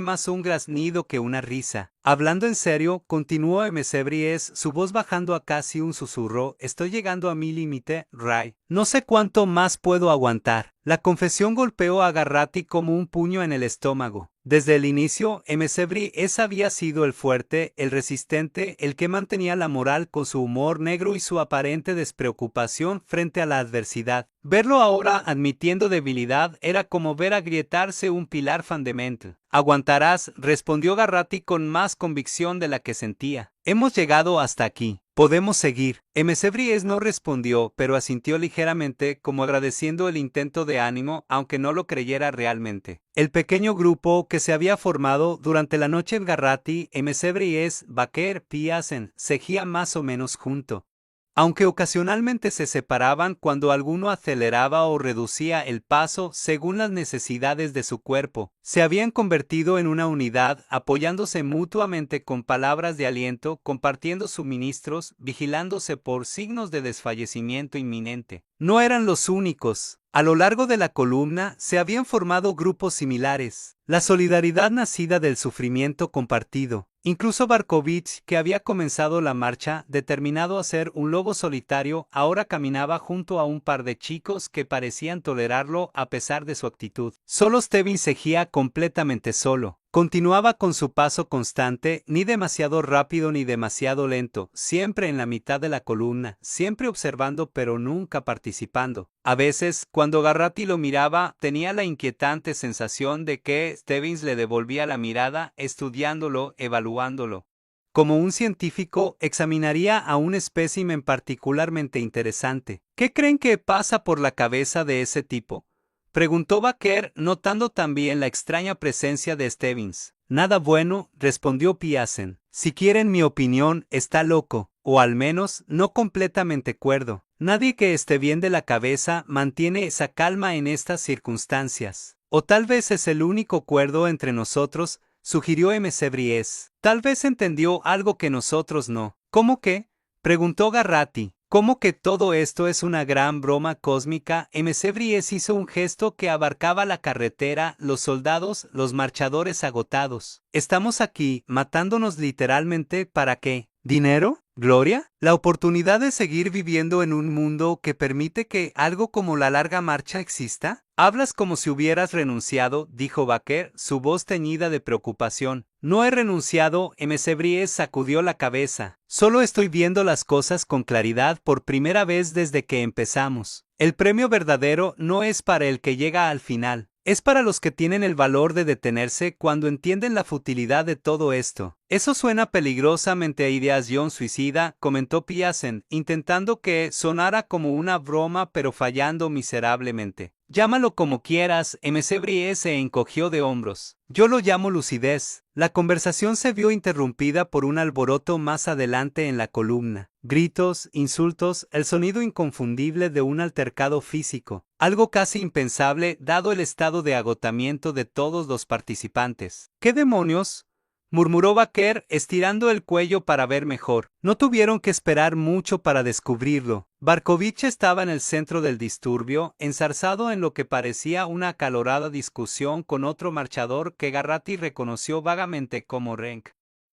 más un graznido que una risa. Hablando en serio, continuó Msevries, su voz bajando a casi un susurro, estoy llegando a mi límite, Ray. No sé cuánto más puedo aguantar. La confesión golpeó a Garratti como un puño en el estómago. Desde el inicio, Msevries había sido el fuerte, el resistente, el que mantenía la moral con su humor negro y su aparente despreocupación frente a la adversidad. Verlo ahora admitiendo debilidad era como ver agrietarse un pilar fundamental. Aguantarás, respondió Garratti con más convicción de la que sentía. Hemos llegado hasta aquí. Podemos seguir. Msevries no respondió, pero asintió ligeramente, como agradeciendo el intento de ánimo, aunque no lo creyera realmente. El pequeño grupo que se había formado durante la noche en Garratti, Msevries, Baker, Piasen, seguía más o menos junto. Aunque ocasionalmente se separaban cuando alguno aceleraba o reducía el paso según las necesidades de su cuerpo, se habían convertido en una unidad, apoyándose mutuamente con palabras de aliento, compartiendo suministros, vigilándose por signos de desfallecimiento inminente. No eran los únicos. A lo largo de la columna se habían formado grupos similares. La solidaridad nacida del sufrimiento compartido. Incluso Barkovich, que había comenzado la marcha, determinado a ser un lobo solitario, ahora caminaba junto a un par de chicos que parecían tolerarlo a pesar de su actitud. Solo Stebbins seguía completamente solo. Continuaba con su paso constante, ni demasiado rápido ni demasiado lento, siempre en la mitad de la columna, siempre observando pero nunca participando. A veces, cuando Garratti lo miraba, tenía la inquietante sensación de que Stebbins le devolvía la mirada, estudiándolo, evaluándolo. Como un científico, examinaría a un espécimen particularmente interesante. ¿Qué creen que pasa por la cabeza de ese tipo?, preguntó Baker, notando también la extraña presencia de Stebbins. Nada bueno, respondió Piasen. Si quieren mi opinión, está loco, o al menos no completamente cuerdo. Nadie que esté bien de la cabeza mantiene esa calma en estas circunstancias. O tal vez es el único cuerdo entre nosotros, sugirió Msevries. Tal vez entendió algo que nosotros no. ¿Cómo qué?, preguntó Garratti. ¿Cómo que todo esto es una gran broma cósmica? Msevries hizo un gesto que abarcaba la carretera, los soldados, los marchadores agotados. Estamos aquí, matándonos literalmente, ¿para qué? ¿Dinero? ¿Gloria? ¿La oportunidad de seguir viviendo en un mundo que permite que algo como la larga marcha exista? Hablas como si hubieras renunciado, dijo Baker, su voz teñida de preocupación. No he renunciado, Msevries sacudió la cabeza. Solo estoy viendo las cosas con claridad por primera vez desde que empezamos. El premio verdadero no es para el que llega al final. Es para los que tienen el valor de detenerse cuando entienden la futilidad de todo esto. Eso suena peligrosamente a ideación suicida, comentó Piasen, intentando que sonara como una broma pero fallando miserablemente. Llámalo como quieras, Msevries se encogió de hombros. Yo lo llamo lucidez. La conversación se vio interrumpida por un alboroto más adelante en la columna. Gritos, insultos, el sonido inconfundible de un altercado físico. Algo casi impensable dado el estado de agotamiento de todos los participantes. ¿Qué demonios?, murmuró Baker, estirando el cuello para ver mejor. No tuvieron que esperar mucho para descubrirlo. Barkovich estaba en el centro del disturbio, enzarzado en lo que parecía una acalorada discusión con otro marchador que Garratti reconoció vagamente como Renk.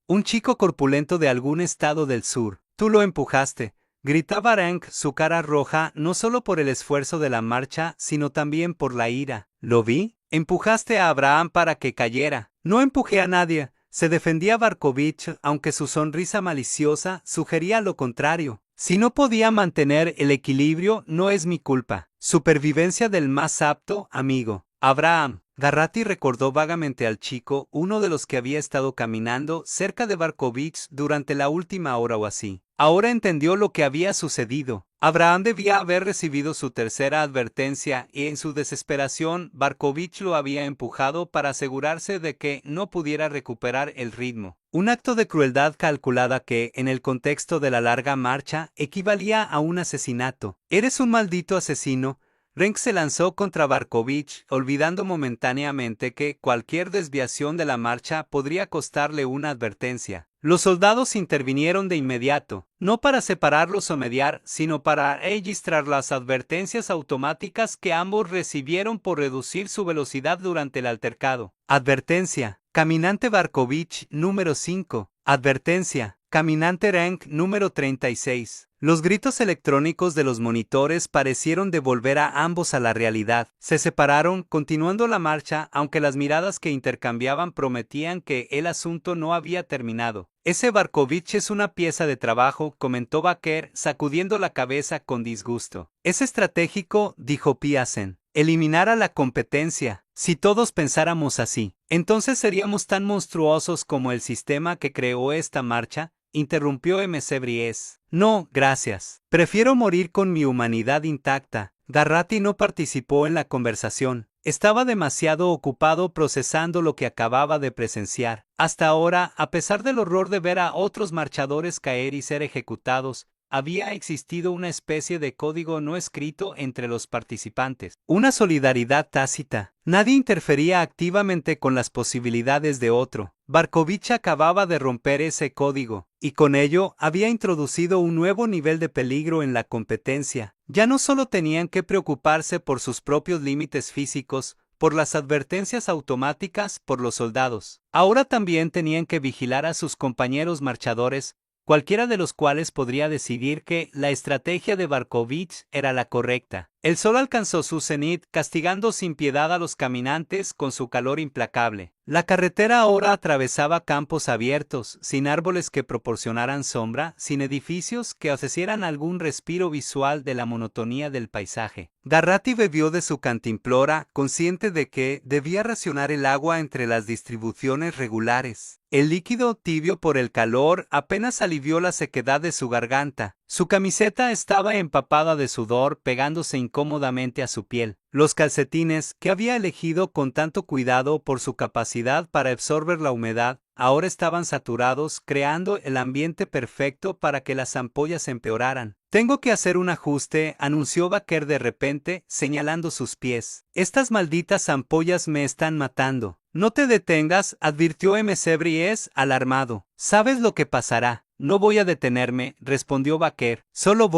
Un chico corpulento de algún estado del sur. Tú lo empujaste, gritaba Renk, su cara roja no solo por el esfuerzo de la marcha, sino también por la ira. ¿Lo vi? Empujaste a Abraham para que cayera. No empujé a nadie. Se defendía Barkovich, aunque su sonrisa maliciosa sugería lo contrario. Si no podía mantener el equilibrio, no es mi culpa. Supervivencia del más apto, amigo. Abraham. Garratti recordó vagamente al chico, uno de los que había estado caminando cerca de Barkovich durante la última hora o así. Ahora entendió lo que había sucedido. Abraham debía haber recibido su tercera advertencia y en su desesperación Barkovich lo había empujado para asegurarse de que no pudiera recuperar el ritmo. Un acto de crueldad calculada que, en el contexto de la larga marcha, equivalía a un asesinato. «Eres un maldito asesino». Renk se lanzó contra Barkovich, olvidando momentáneamente que cualquier desviación de la marcha podría costarle una advertencia. Los soldados intervinieron de inmediato, no para separarlos o mediar, sino para registrar las advertencias automáticas que ambos recibieron por reducir su velocidad durante el altercado. Advertencia: Caminante Barkovich número 5. Advertencia: Caminante Renk número 36. Los gritos electrónicos de los monitores parecieron devolver a ambos a la realidad. Se separaron, continuando la marcha, aunque las miradas que intercambiaban prometían que el asunto no había terminado. «Ese Barkovich es una pieza de trabajo», comentó Baker, sacudiendo la cabeza con disgusto. «Es estratégico», dijo Piasen. «Eliminar a la competencia. Si todos pensáramos así, entonces seríamos tan monstruosos como el sistema que creó esta marcha», interrumpió MC Bries. «No, gracias. Prefiero morir con mi humanidad intacta». Garratti no participó en la conversación. Estaba demasiado ocupado procesando lo que acababa de presenciar. Hasta ahora, a pesar del horror de ver a otros marchadores caer y ser ejecutados, había existido una especie de código no escrito entre los participantes. Una solidaridad tácita. Nadie interfería activamente con las posibilidades de otro. Barkovich acababa de romper ese código, y con ello había introducido un nuevo nivel de peligro en la competencia. Ya no solo tenían que preocuparse por sus propios límites físicos, por las advertencias automáticas por los soldados. Ahora también tenían que vigilar a sus compañeros marchadores, cualquiera de los cuales podría decidir que la estrategia de Barkovich era la correcta. El sol alcanzó su cenit, castigando sin piedad a los caminantes con su calor implacable. La carretera ahora atravesaba campos abiertos, sin árboles que proporcionaran sombra, sin edificios que ofrecieran algún respiro visual de la monotonía del paisaje. Garratti bebió de su cantimplora, consciente de que debía racionar el agua entre las distribuciones regulares. El líquido, tibio por el calor, apenas alivió la sequedad de su garganta. Su camiseta estaba empapada de sudor, pegándose incómodamente a su piel. Los calcetines, que había elegido con tanto cuidado por su capacidad para absorber la humedad, ahora estaban saturados, creando el ambiente perfecto para que las ampollas empeoraran. «Tengo que hacer un ajuste», anunció Baker de repente, señalando sus pies. «Estas malditas ampollas me están matando». «No te detengas», advirtió MC Bries, alarmado. «¿Sabes lo que pasará?» «No voy a detenerme», respondió Baker. «Solo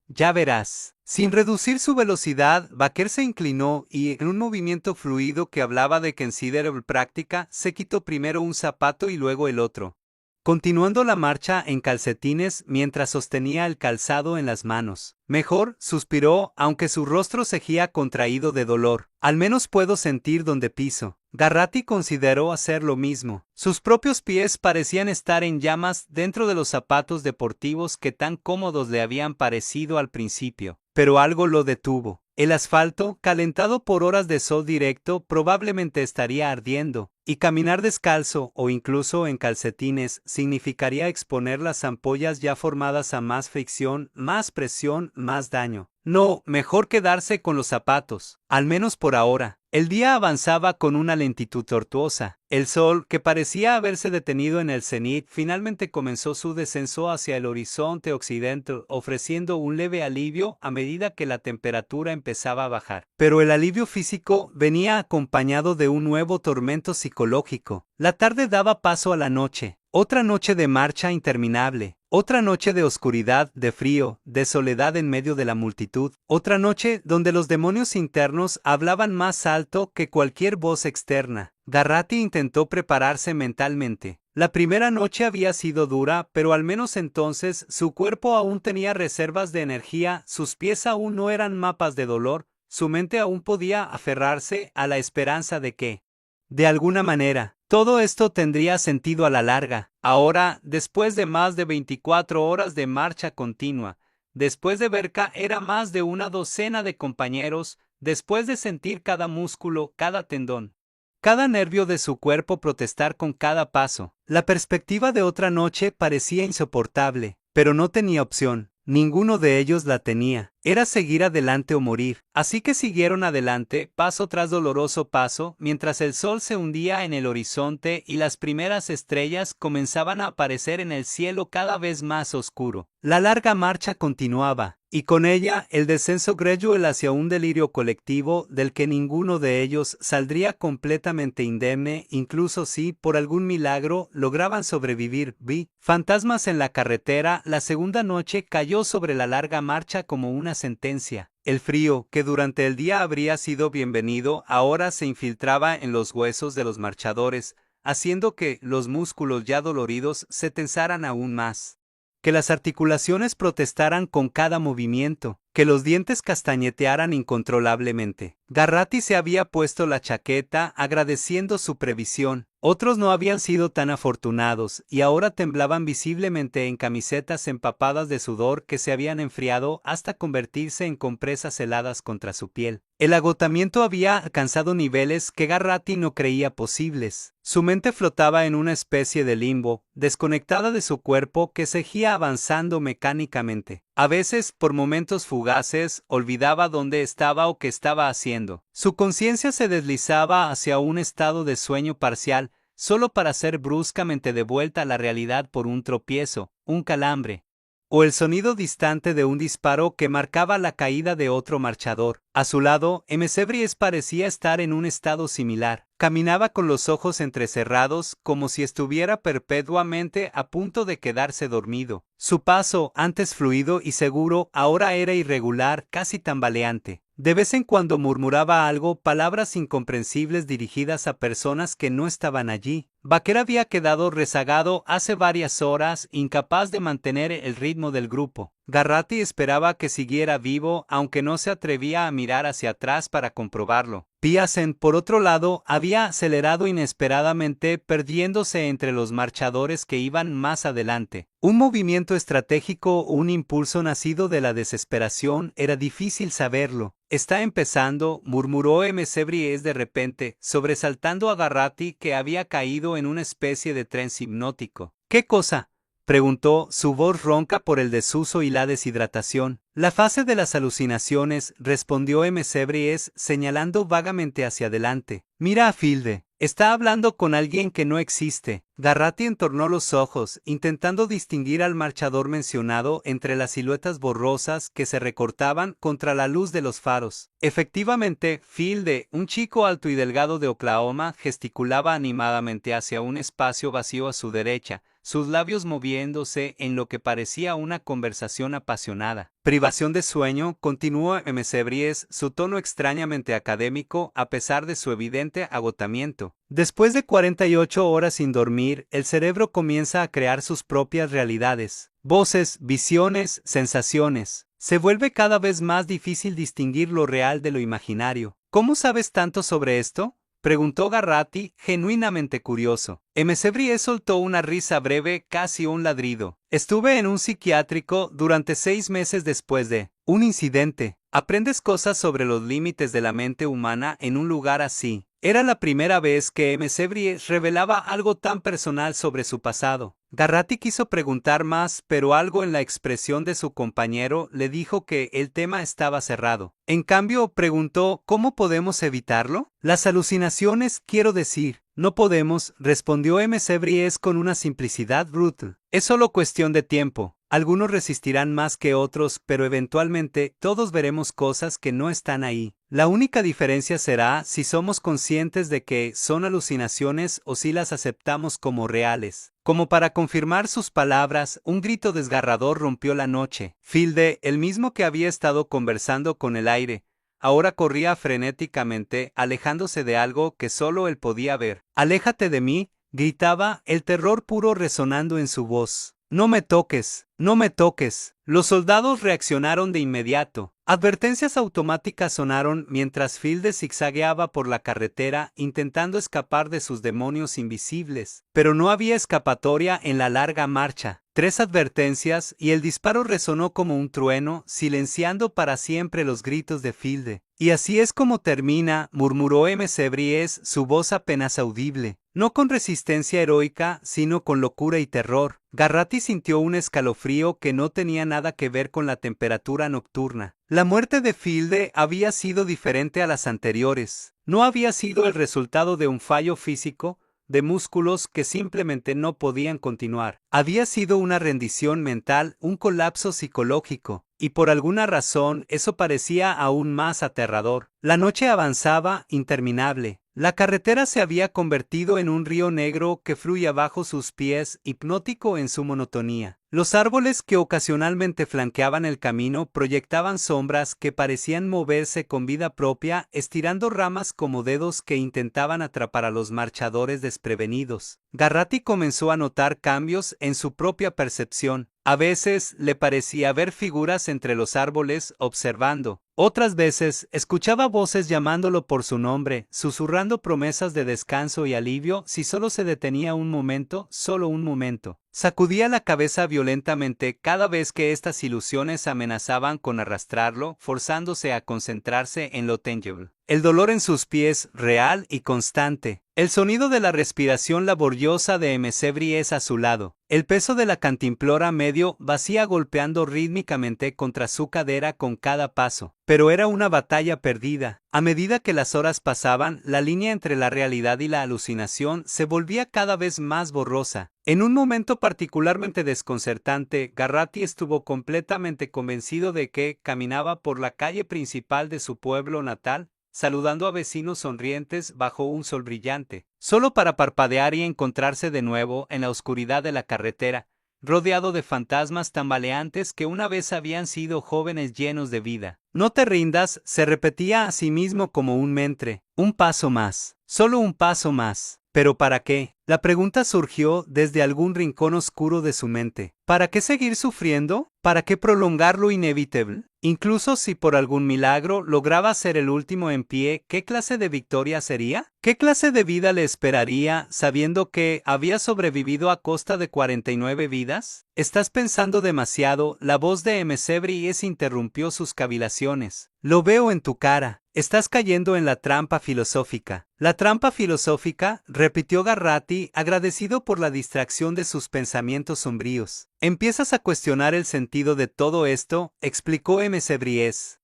ya verás». Sin reducir su velocidad, Baker se inclinó y, en un movimiento fluido que hablaba de considerable práctica, se quitó primero un zapato y luego el otro, continuando la marcha en calcetines mientras sostenía el calzado en las manos. «Mejor», suspiró, aunque su rostro seguía contraído de dolor. «Al menos puedo sentir donde piso». Garratti consideró hacer lo mismo. Sus propios pies parecían estar en llamas dentro de los zapatos deportivos que tan cómodos le habían parecido al principio. Pero algo lo detuvo. El asfalto, calentado por horas de sol directo, probablemente estaría ardiendo, y caminar descalzo o incluso en calcetines significaría exponer las ampollas ya formadas a más fricción, más presión, más daño. No, mejor quedarse con los zapatos, al menos por ahora. El día avanzaba con una lentitud tortuosa. El sol, que parecía haberse detenido en el cenit, finalmente comenzó su descenso hacia el horizonte occidental, ofreciendo un leve alivio a medida que la temperatura empezaba a bajar. Pero el alivio físico venía acompañado de un nuevo tormento psicológico. La tarde daba paso a la noche. Otra noche de marcha interminable. Otra noche de oscuridad, de frío, de soledad en medio de la multitud. Otra noche donde los demonios internos hablaban más alto que cualquier voz externa. Garratti intentó prepararse mentalmente. La primera noche había sido dura, pero al menos entonces su cuerpo aún tenía reservas de energía, sus pies aún no eran mapas de dolor, su mente aún podía aferrarse a la esperanza de que, de alguna manera, todo esto tendría sentido a la larga. Ahora, después de más de 24 horas de marcha continua, después de ver caer a más de una docena de compañeros, después de sentir cada músculo, cada tendón, cada nervio de su cuerpo protestar con cada paso. La perspectiva de otra noche parecía insoportable, pero no tenía opción. Ninguno de ellos la tenía. Era seguir adelante o morir. Así que siguieron adelante, paso tras doloroso paso, mientras el sol se hundía en el horizonte y las primeras estrellas comenzaban a aparecer en el cielo cada vez más oscuro. La larga marcha continuaba, y con ella el descenso gradual hacia un delirio colectivo del que ninguno de ellos saldría completamente indemne, incluso si, por algún milagro, lograban sobrevivir. Vi fantasmas en la carretera. La segunda noche cayó sobre la larga marcha como una sentencia. El frío, que durante el día habría sido bienvenido, ahora se infiltraba en los huesos de los marchadores, haciendo que los músculos ya doloridos se tensaran aún más, que las articulaciones protestaran con cada movimiento, que los dientes castañetearan incontrolablemente. Garratti se había puesto la chaqueta agradeciendo su previsión. Otros no habían sido tan afortunados y ahora temblaban visiblemente en camisetas empapadas de sudor que se habían enfriado hasta convertirse en compresas heladas contra su piel. El agotamiento había alcanzado niveles que Garratti no creía posibles. Su mente flotaba en una especie de limbo, desconectada de su cuerpo que seguía avanzando mecánicamente. A veces, por momentos fugaces, olvidaba dónde estaba o qué estaba haciendo. Su conciencia se deslizaba hacia un estado de sueño parcial, solo para ser bruscamente devuelta a la realidad por un tropiezo, un calambre, o el sonido distante de un disparo que marcaba la caída de otro marchador. A su lado, Msebries parecía estar en un estado similar. Caminaba con los ojos entrecerrados, como si estuviera perpetuamente a punto de quedarse dormido. Su paso, antes fluido y seguro, ahora era irregular, casi tambaleante. De vez en cuando murmuraba algo, palabras incomprensibles dirigidas a personas que no estaban allí. Baker había quedado rezagado hace varias horas, incapaz de mantener el ritmo del grupo. Garratti esperaba que siguiera vivo, aunque no se atrevía a mirar hacia atrás para comprobarlo. Piasen, por otro lado, había acelerado inesperadamente, perdiéndose entre los marchadores que iban más adelante. Un movimiento estratégico o un impulso nacido de la desesperación, era difícil saberlo. Está empezando, murmuró Msebries de repente, sobresaltando a Garratti, que había caído en una especie de trance hipnótico. ¿Qué cosa?, preguntó, su voz ronca por el desuso y la deshidratación. La fase de las alucinaciones, respondió Msebries, señalando vagamente hacia adelante. Mira a Filde. Está hablando con alguien que no existe. Garratti entornó los ojos, intentando distinguir al marchador mencionado entre las siluetas borrosas que se recortaban contra la luz de los faros. Efectivamente, Filde, un chico alto y delgado de Oklahoma, gesticulaba animadamente hacia un espacio vacío a su derecha, sus labios moviéndose en lo que parecía una conversación apasionada. Privación de sueño, continuó Msebries, su tono extrañamente académico a pesar de su evidente agotamiento. Después de 48 horas sin dormir, el cerebro comienza a crear sus propias realidades. Voces, visiones, sensaciones. Se vuelve cada vez más difícil distinguir lo real de lo imaginario. ¿Cómo sabes tanto sobre esto?, preguntó Garratti, genuinamente curioso. Msebries soltó una risa breve, casi un ladrido. Estuve en un psiquiátrico durante 6 meses después de un incidente. Aprendes cosas sobre los límites de la mente humana en un lugar así. Era la primera vez que Msebries revelaba algo tan personal sobre su pasado. Garratti quiso preguntar más, pero algo en la expresión de su compañero le dijo que el tema estaba cerrado. En cambio, preguntó, ¿cómo podemos evitarlo? Las alucinaciones, quiero decir. No podemos, respondió Msebries con una simplicidad brutal. Es solo cuestión de tiempo. Algunos resistirán más que otros, pero eventualmente todos veremos cosas que no están ahí. La única diferencia será si somos conscientes de que son alucinaciones o si las aceptamos como reales. Como para confirmar sus palabras, un grito desgarrador rompió la noche. Filde, el mismo que había estado conversando con el aire, ahora corría frenéticamente, alejándose de algo que solo él podía ver. «Aléjate de mí», gritaba, el terror puro resonando en su voz. «No me toques, no me toques. Los soldados reaccionaron de inmediato. Advertencias automáticas sonaron mientras Fields zigzagueaba por la carretera intentando escapar de sus demonios invisibles. Pero no había escapatoria en la larga marcha. 3 advertencias y el disparo resonó como un trueno, silenciando para siempre los gritos de Fields. Y así es como termina, murmuró MC su voz apenas audible. No con resistencia heroica, sino con locura y terror. Garratty sintió un escalofrío que no tenía nada que ver con la temperatura nocturna. La muerte de Fields había sido diferente a las anteriores. No había sido el resultado de un fallo físico, de músculos que simplemente no podían continuar. Había sido una rendición mental, un colapso psicológico, y por alguna razón eso parecía aún más aterrador. La noche avanzaba, interminable. La carretera se había convertido en un río negro que fluía bajo sus pies, hipnótico en su monotonía. Los árboles que ocasionalmente flanqueaban el camino proyectaban sombras que parecían moverse con vida propia, estirando ramas como dedos que intentaban atrapar a los marchadores desprevenidos. Garratty comenzó a notar cambios en su propia percepción. A veces le parecía ver figuras entre los árboles observando. Otras veces escuchaba voces llamándolo por su nombre, susurrando promesas de descanso y alivio si solo se detenía un momento, solo un momento. Sacudía la cabeza violentamente cada vez que estas ilusiones amenazaban con arrastrarlo, forzándose a concentrarse en lo tangible. El dolor en sus pies, real y constante. El sonido de la respiración laboriosa de MC a su lado. El peso de la cantimplora medio vacía golpeando rítmicamente contra su cadera con cada paso. Pero era una batalla perdida. A medida que las horas pasaban, la línea entre la realidad y la alucinación se volvía cada vez más borrosa. En un momento particularmente desconcertante, Garratty estuvo completamente convencido de que caminaba por la calle principal de su pueblo natal, saludando a vecinos sonrientes bajo un sol brillante, solo para parpadear y encontrarse de nuevo en la oscuridad de la carretera, rodeado de fantasmas tambaleantes que una vez habían sido jóvenes llenos de vida. No te rindas, se repetía a sí mismo como un mentre. Un paso más, solo un paso más. ¿Pero para qué? La pregunta surgió desde algún rincón oscuro de su mente. ¿Para qué seguir sufriendo? ¿Para qué prolongar lo inevitable? Incluso si por algún milagro lograba ser el último en pie, ¿qué clase de victoria sería? ¿Qué clase de vida le esperaría sabiendo que había sobrevivido a costa de 49 vidas? Estás pensando demasiado, la voz de MC interrumpió sus cavilaciones. Lo veo en tu cara. Estás cayendo en la trampa filosófica. La trampa filosófica, repitió Garratty, agradecido por la distracción de sus pensamientos sombríos. Empiezas a cuestionar el sentido de todo esto, explicó MC.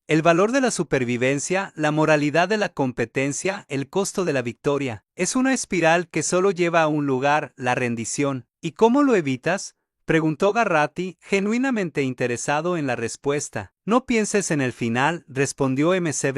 El valor de la supervivencia, la moralidad de la competencia, el costo de la victoria. Es una espiral que solo lleva a un lugar, la rendición. ¿Y cómo lo evitas? Preguntó Garratty, genuinamente interesado en la respuesta. No pienses en el final, respondió MC.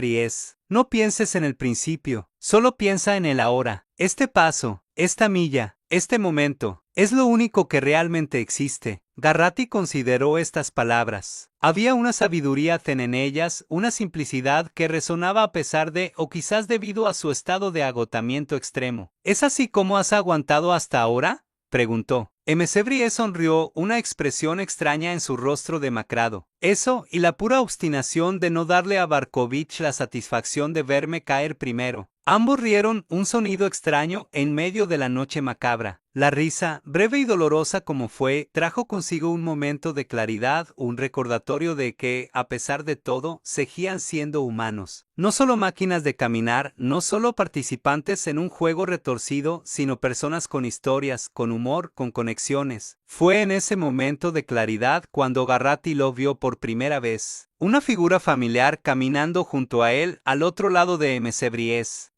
No pienses en el principio, solo piensa en el ahora. Este paso, esta milla, este momento, es lo único que realmente existe. Garratty consideró estas palabras. Había una sabiduría zen en ellas, una simplicidad que resonaba a pesar de, o quizás debido a su estado de agotamiento extremo. ¿Es así como has aguantado hasta ahora?, preguntó. MC sonrió, una expresión extraña en su rostro demacrado. Eso, y la pura obstinación de no darle a Barkovich la satisfacción de verme caer primero. Ambos rieron, un sonido extraño en medio de la noche macabra. La risa, breve y dolorosa como fue, trajo consigo un momento de claridad, un recordatorio de que, a pesar de todo, seguían siendo humanos. No solo máquinas de caminar, no solo participantes en un juego retorcido, sino personas con historias, con humor, con conexiones. Fue en ese momento de claridad cuando Garratty lo vio por primera vez. Una figura familiar caminando junto a él al otro lado de MC.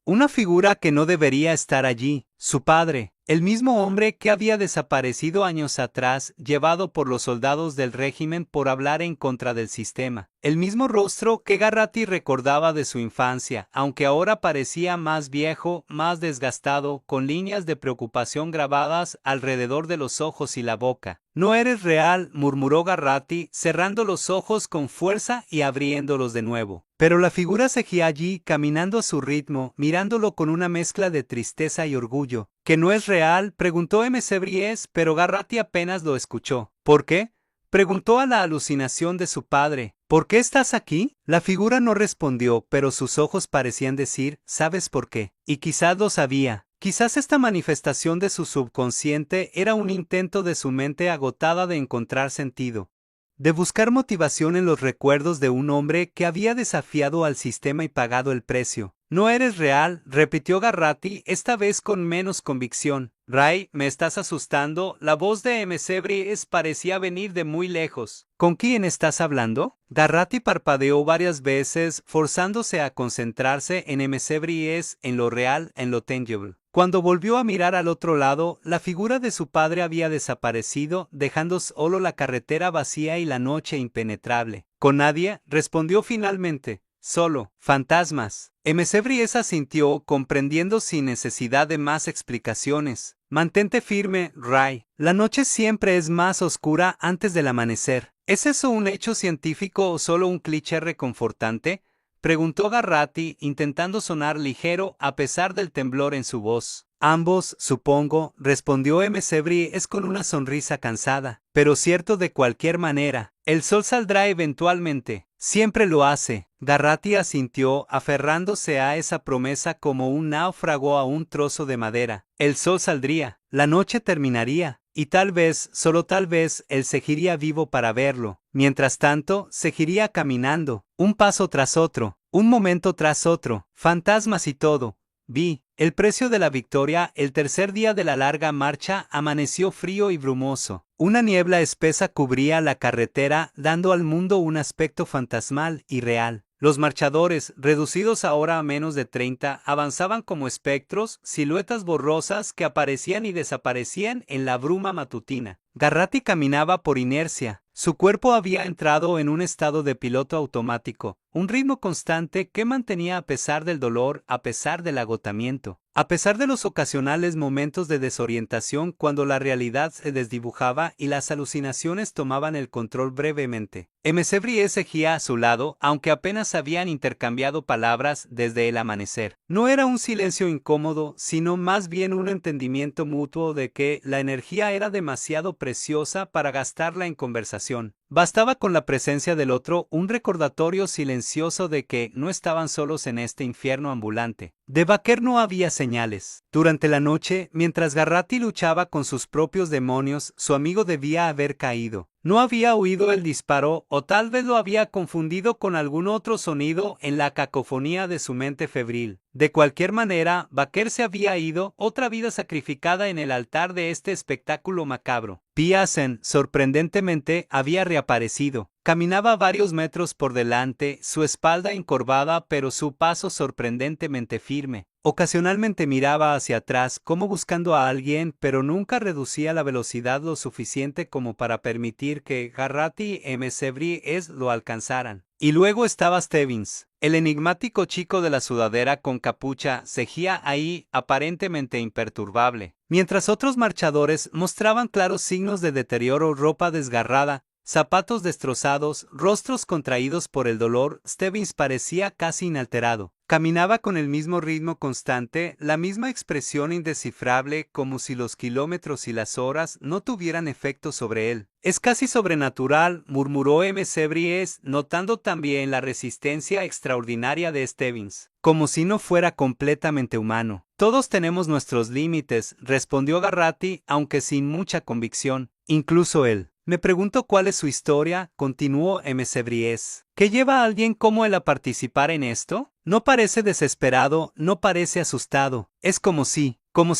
Una figura que no debería estar allí. Su padre, el mismo hombre que había desaparecido años atrás, llevado por los soldados del régimen por hablar en contra del sistema. El mismo rostro que Garratty recordaba de su infancia, aunque ahora parecía más viejo, más desgastado, con líneas de preocupación grabadas alrededor de los ojos y la boca. No eres real, murmuró Garratty, cerrando los ojos con fuerza y abriéndolos de nuevo. Pero la figura seguía allí, caminando a su ritmo, mirándolo con una mezcla de tristeza y orgullo. ¿Que no es real?, preguntó MC. pero Garratty apenas lo escuchó. ¿Por qué? Preguntó a la alucinación de su padre. ¿Por qué estás aquí? La figura no respondió, pero sus ojos parecían decir, ¿sabes por qué? Y quizás lo sabía. Quizás esta manifestación de su subconsciente era un intento de su mente agotada de encontrar sentido, de buscar motivación en los recuerdos de un hombre que había desafiado al sistema y pagado el precio. No eres real, repitió Garratti, esta vez con menos convicción. Ray, me estás asustando. La voz de Msebries parecía venir de muy lejos. ¿Con quién estás hablando? Garratti parpadeó varias veces, forzándose a concentrarse en Msebries, en lo real, en lo tangible. Cuando volvió a mirar al otro lado, la figura de su padre había desaparecido, dejando solo la carretera vacía y la noche impenetrable. ¿Con nadie? Respondió finalmente. Solo, fantasmas. Msebries asintió, comprendiendo sin necesidad de más explicaciones. Mantente firme, Ray. La noche siempre es más oscura antes del amanecer. ¿Es eso un hecho científico o solo un cliché reconfortante? Preguntó Garratti, intentando sonar ligero a pesar del temblor en su voz. Ambos, supongo, respondió Msebries con una sonrisa cansada. Pero cierto de cualquier manera. El sol saldrá eventualmente. Siempre lo hace. Garratti asintió, aferrándose a esa promesa como un náufrago a un trozo de madera. El sol saldría, la noche terminaría, y tal vez, solo tal vez, él seguiría vivo para verlo. Mientras tanto, seguiría caminando, un paso tras otro, un momento tras otro, fantasmas y todo. Vi. El precio de la victoria, el tercer día de la larga marcha, amaneció frío y brumoso. Una niebla espesa cubría la carretera, dando al mundo un aspecto fantasmal y real. Los marchadores, reducidos ahora a menos de 30, avanzaban como espectros, siluetas borrosas que aparecían y desaparecían en la bruma matutina. Garratti caminaba por inercia. Su cuerpo había entrado en un estado de piloto automático, un ritmo constante que mantenía a pesar del dolor, a pesar del agotamiento, a pesar de los ocasionales momentos de desorientación cuando la realidad se desdibujaba y las alucinaciones tomaban el control brevemente. Msebries seguía a su lado, aunque apenas habían intercambiado palabras desde el amanecer. No era un silencio incómodo, sino más bien un entendimiento mutuo de que la energía era demasiado preciosa para gastarla en conversación. Bastaba con la presencia del otro un recordatorio silencioso de que no estaban solos en este infierno ambulante. De Baker no había señales. Durante la noche, mientras Garratti luchaba con sus propios demonios, su amigo debía haber caído. No había oído el disparo, o tal vez lo había confundido con algún otro sonido en la cacofonía de su mente febril. De cualquier manera, Baker se había ido, otra vida sacrificada en el altar de este espectáculo macabro. Piasen, sorprendentemente, había reaparecido. Caminaba varios metros por delante, su espalda encorvada pero su paso sorprendentemente firme. Ocasionalmente miraba hacia atrás como buscando a alguien, pero nunca reducía la velocidad lo suficiente como para permitir que Garratti y Msebries lo alcanzaran. Y luego estaba Stebbins. El enigmático chico de la sudadera con capucha seguía ahí, aparentemente imperturbable. Mientras otros marchadores mostraban claros signos de deterioro, ropa desgarrada, zapatos destrozados, rostros contraídos por el dolor, Stebbins parecía casi inalterado. Caminaba con el mismo ritmo constante, la misma expresión indescifrable, como si los kilómetros y las horas no tuvieran efecto sobre él. Es casi sobrenatural, murmuró Msebries, notando también la resistencia extraordinaria de Stebbins, como si no fuera completamente humano. Todos tenemos nuestros límites, respondió Garratti, aunque sin mucha convicción, incluso él. Me pregunto cuál es su historia, continuó Msebries. ¿Qué lleva a alguien como él a participar en esto? No parece desesperado, no parece asustado. Es como si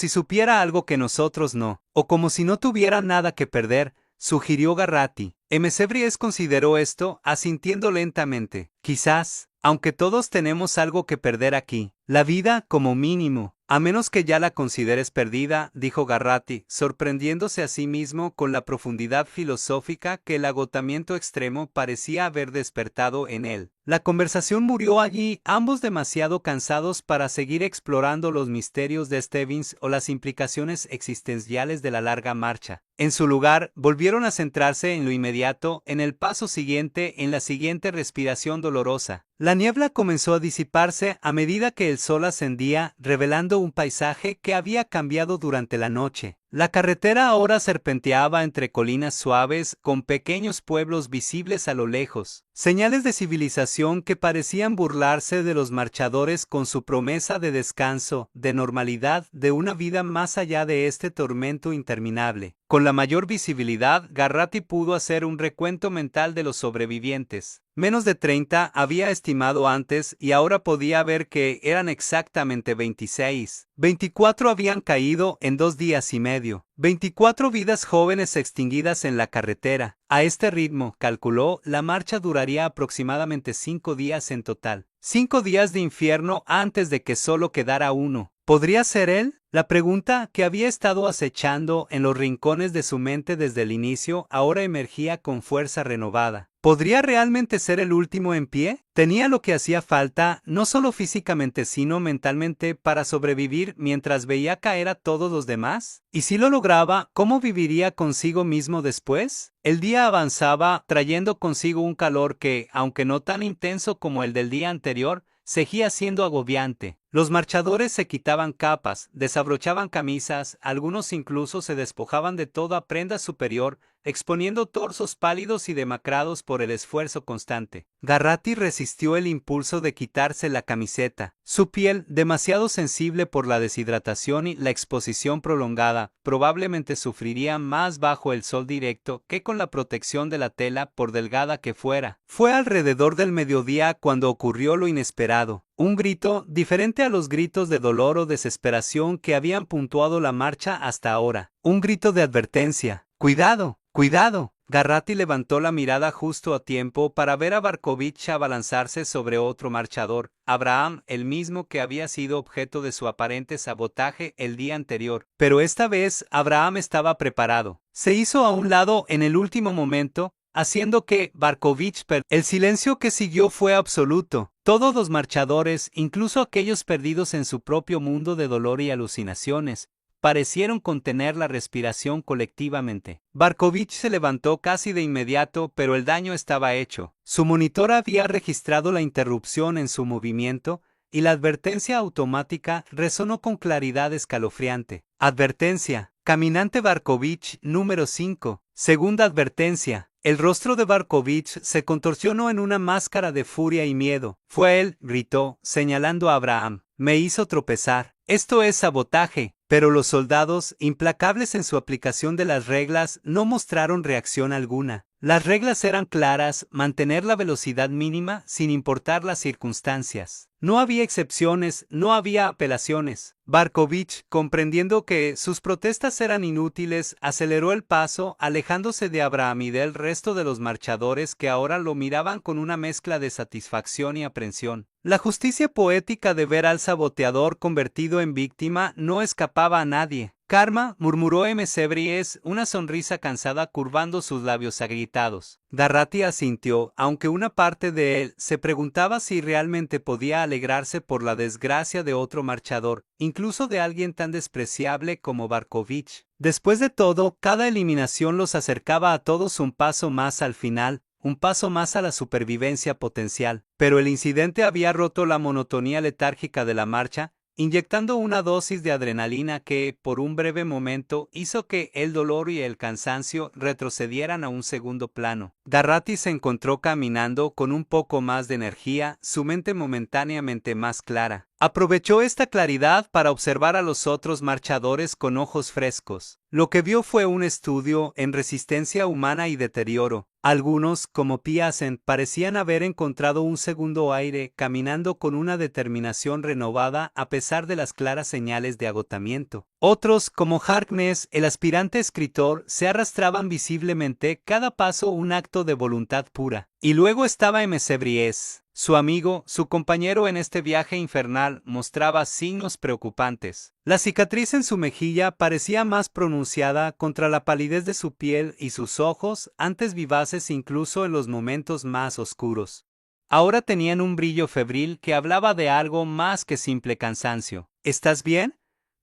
supiera algo que nosotros no, o como si no tuviera nada que perder, sugirió Garratti. Msebries consideró esto, asintiendo lentamente. Quizás, aunque todos tenemos algo que perder aquí, la vida como mínimo. A menos que ya la consideres perdida, dijo Garratti, sorprendiéndose a sí mismo con la profundidad filosófica que el agotamiento extremo parecía haber despertado en él. La conversación murió allí, ambos demasiado cansados para seguir explorando los misterios de Stebbins o las implicaciones existenciales de la larga marcha. En su lugar, volvieron a centrarse en lo inmediato, en el paso siguiente, en la siguiente respiración dolorosa. La niebla comenzó a disiparse a medida que el sol ascendía, revelando un paisaje que había cambiado durante la noche. La carretera ahora serpenteaba entre colinas suaves con pequeños pueblos visibles a lo lejos, señales de civilización que parecían burlarse de los marchadores con su promesa de descanso, de normalidad, de una vida más allá de este tormento interminable. Con la mayor visibilidad, Garratti pudo hacer un recuento mental de los sobrevivientes. Menos de 30 había estimado antes y ahora podía ver que eran exactamente 26. 24 habían caído en 2 días y medio. 24 vidas jóvenes extinguidas en la carretera. A este ritmo, calculó, la marcha duraría aproximadamente 5 días en total. 5 días de infierno antes de que solo quedara uno. ¿Podría ser él? La pregunta, que había estado acechando en los rincones de su mente desde el inicio, ahora emergía con fuerza renovada. ¿Podría realmente ser el último en pie? Tenía lo que hacía falta, no solo físicamente sino mentalmente, para sobrevivir mientras veía caer a todos los demás. ¿Y si lo lograba, cómo viviría consigo mismo después? El día avanzaba, trayendo consigo un calor que, aunque no tan intenso como el del día anterior, seguía siendo agobiante. Los marchadores se quitaban capas, desabrochaban camisas, algunos incluso se despojaban de toda prenda superior, exponiendo torsos pálidos y demacrados por el esfuerzo constante. Garratti resistió el impulso de quitarse la camiseta. Su piel, demasiado sensible por la deshidratación y la exposición prolongada, probablemente sufriría más bajo el sol directo que con la protección de la tela, por delgada que fuera. Fue alrededor del mediodía cuando ocurrió lo inesperado. Un grito, diferente a los gritos de dolor o desesperación que habían puntuado la marcha hasta ahora. Un grito de advertencia. ¡Cuidado! ¡Cuidado! Garratti levantó la mirada justo a tiempo para ver a Barkovich abalanzarse sobre otro marchador, Abraham, el mismo que había sido objeto de su aparente sabotaje el día anterior. Pero esta vez Abraham estaba preparado. Se hizo a un lado en el último momento, haciendo que Barkovich El silencio que siguió fue absoluto. Todos los marchadores, incluso aquellos perdidos en su propio mundo de dolor y alucinaciones, parecieron contener la respiración colectivamente. Barkovich se levantó casi de inmediato, pero el daño estaba hecho. Su monitor había registrado la interrupción en su movimiento, y la advertencia automática resonó con claridad escalofriante. Advertencia. Caminante Barkovich número 5. Segunda advertencia. El rostro de Barkovich se contorsionó en una máscara de furia y miedo. Fue él, gritó, señalando a Abraham. Me hizo tropezar. Esto es sabotaje. Pero los soldados, implacables en su aplicación de las reglas, no mostraron reacción alguna. Las reglas eran claras: mantener la velocidad mínima sin importar las circunstancias. No había excepciones, no había apelaciones. Barkovich, comprendiendo que sus protestas eran inútiles, aceleró el paso, alejándose de Abraham y del resto de los marchadores que ahora lo miraban con una mezcla de satisfacción y aprensión. La justicia poética de ver al saboteador convertido en víctima no escapaba a nadie. Karma, murmuró Bries, una sonrisa cansada curvando sus labios agrietados. Garratti asintió, aunque una parte de él se preguntaba si realmente podía alegrarse por la desgracia de otro marchador, incluso de alguien tan despreciable como Barkovich. Después de todo, cada eliminación los acercaba a todos un paso más al final, un paso más a la supervivencia potencial. Pero el incidente había roto la monotonía letárgica de la marcha, inyectando una dosis de adrenalina que, por un breve momento, hizo que el dolor y el cansancio retrocedieran a un segundo plano. Garratti se encontró caminando con un poco más de energía, su mente momentáneamente más clara. Aprovechó esta claridad para observar a los otros marchadores con ojos frescos. Lo que vio fue un estudio en resistencia humana y deterioro. Algunos, como Piasen, parecían haber encontrado un segundo aire, caminando con una determinación renovada a pesar de las claras señales de agotamiento. Otros, como Harkness, el aspirante escritor, se arrastraban visiblemente, cada paso un acto de voluntad pura. Y luego estaba Bries. Su amigo, su compañero en este viaje infernal, mostraba signos preocupantes. La cicatriz en su mejilla parecía más pronunciada contra la palidez de su piel y sus ojos, antes vivaces incluso en los momentos más oscuros. Ahora tenían un brillo febril que hablaba de algo más que simple cansancio. ¿Estás bien?,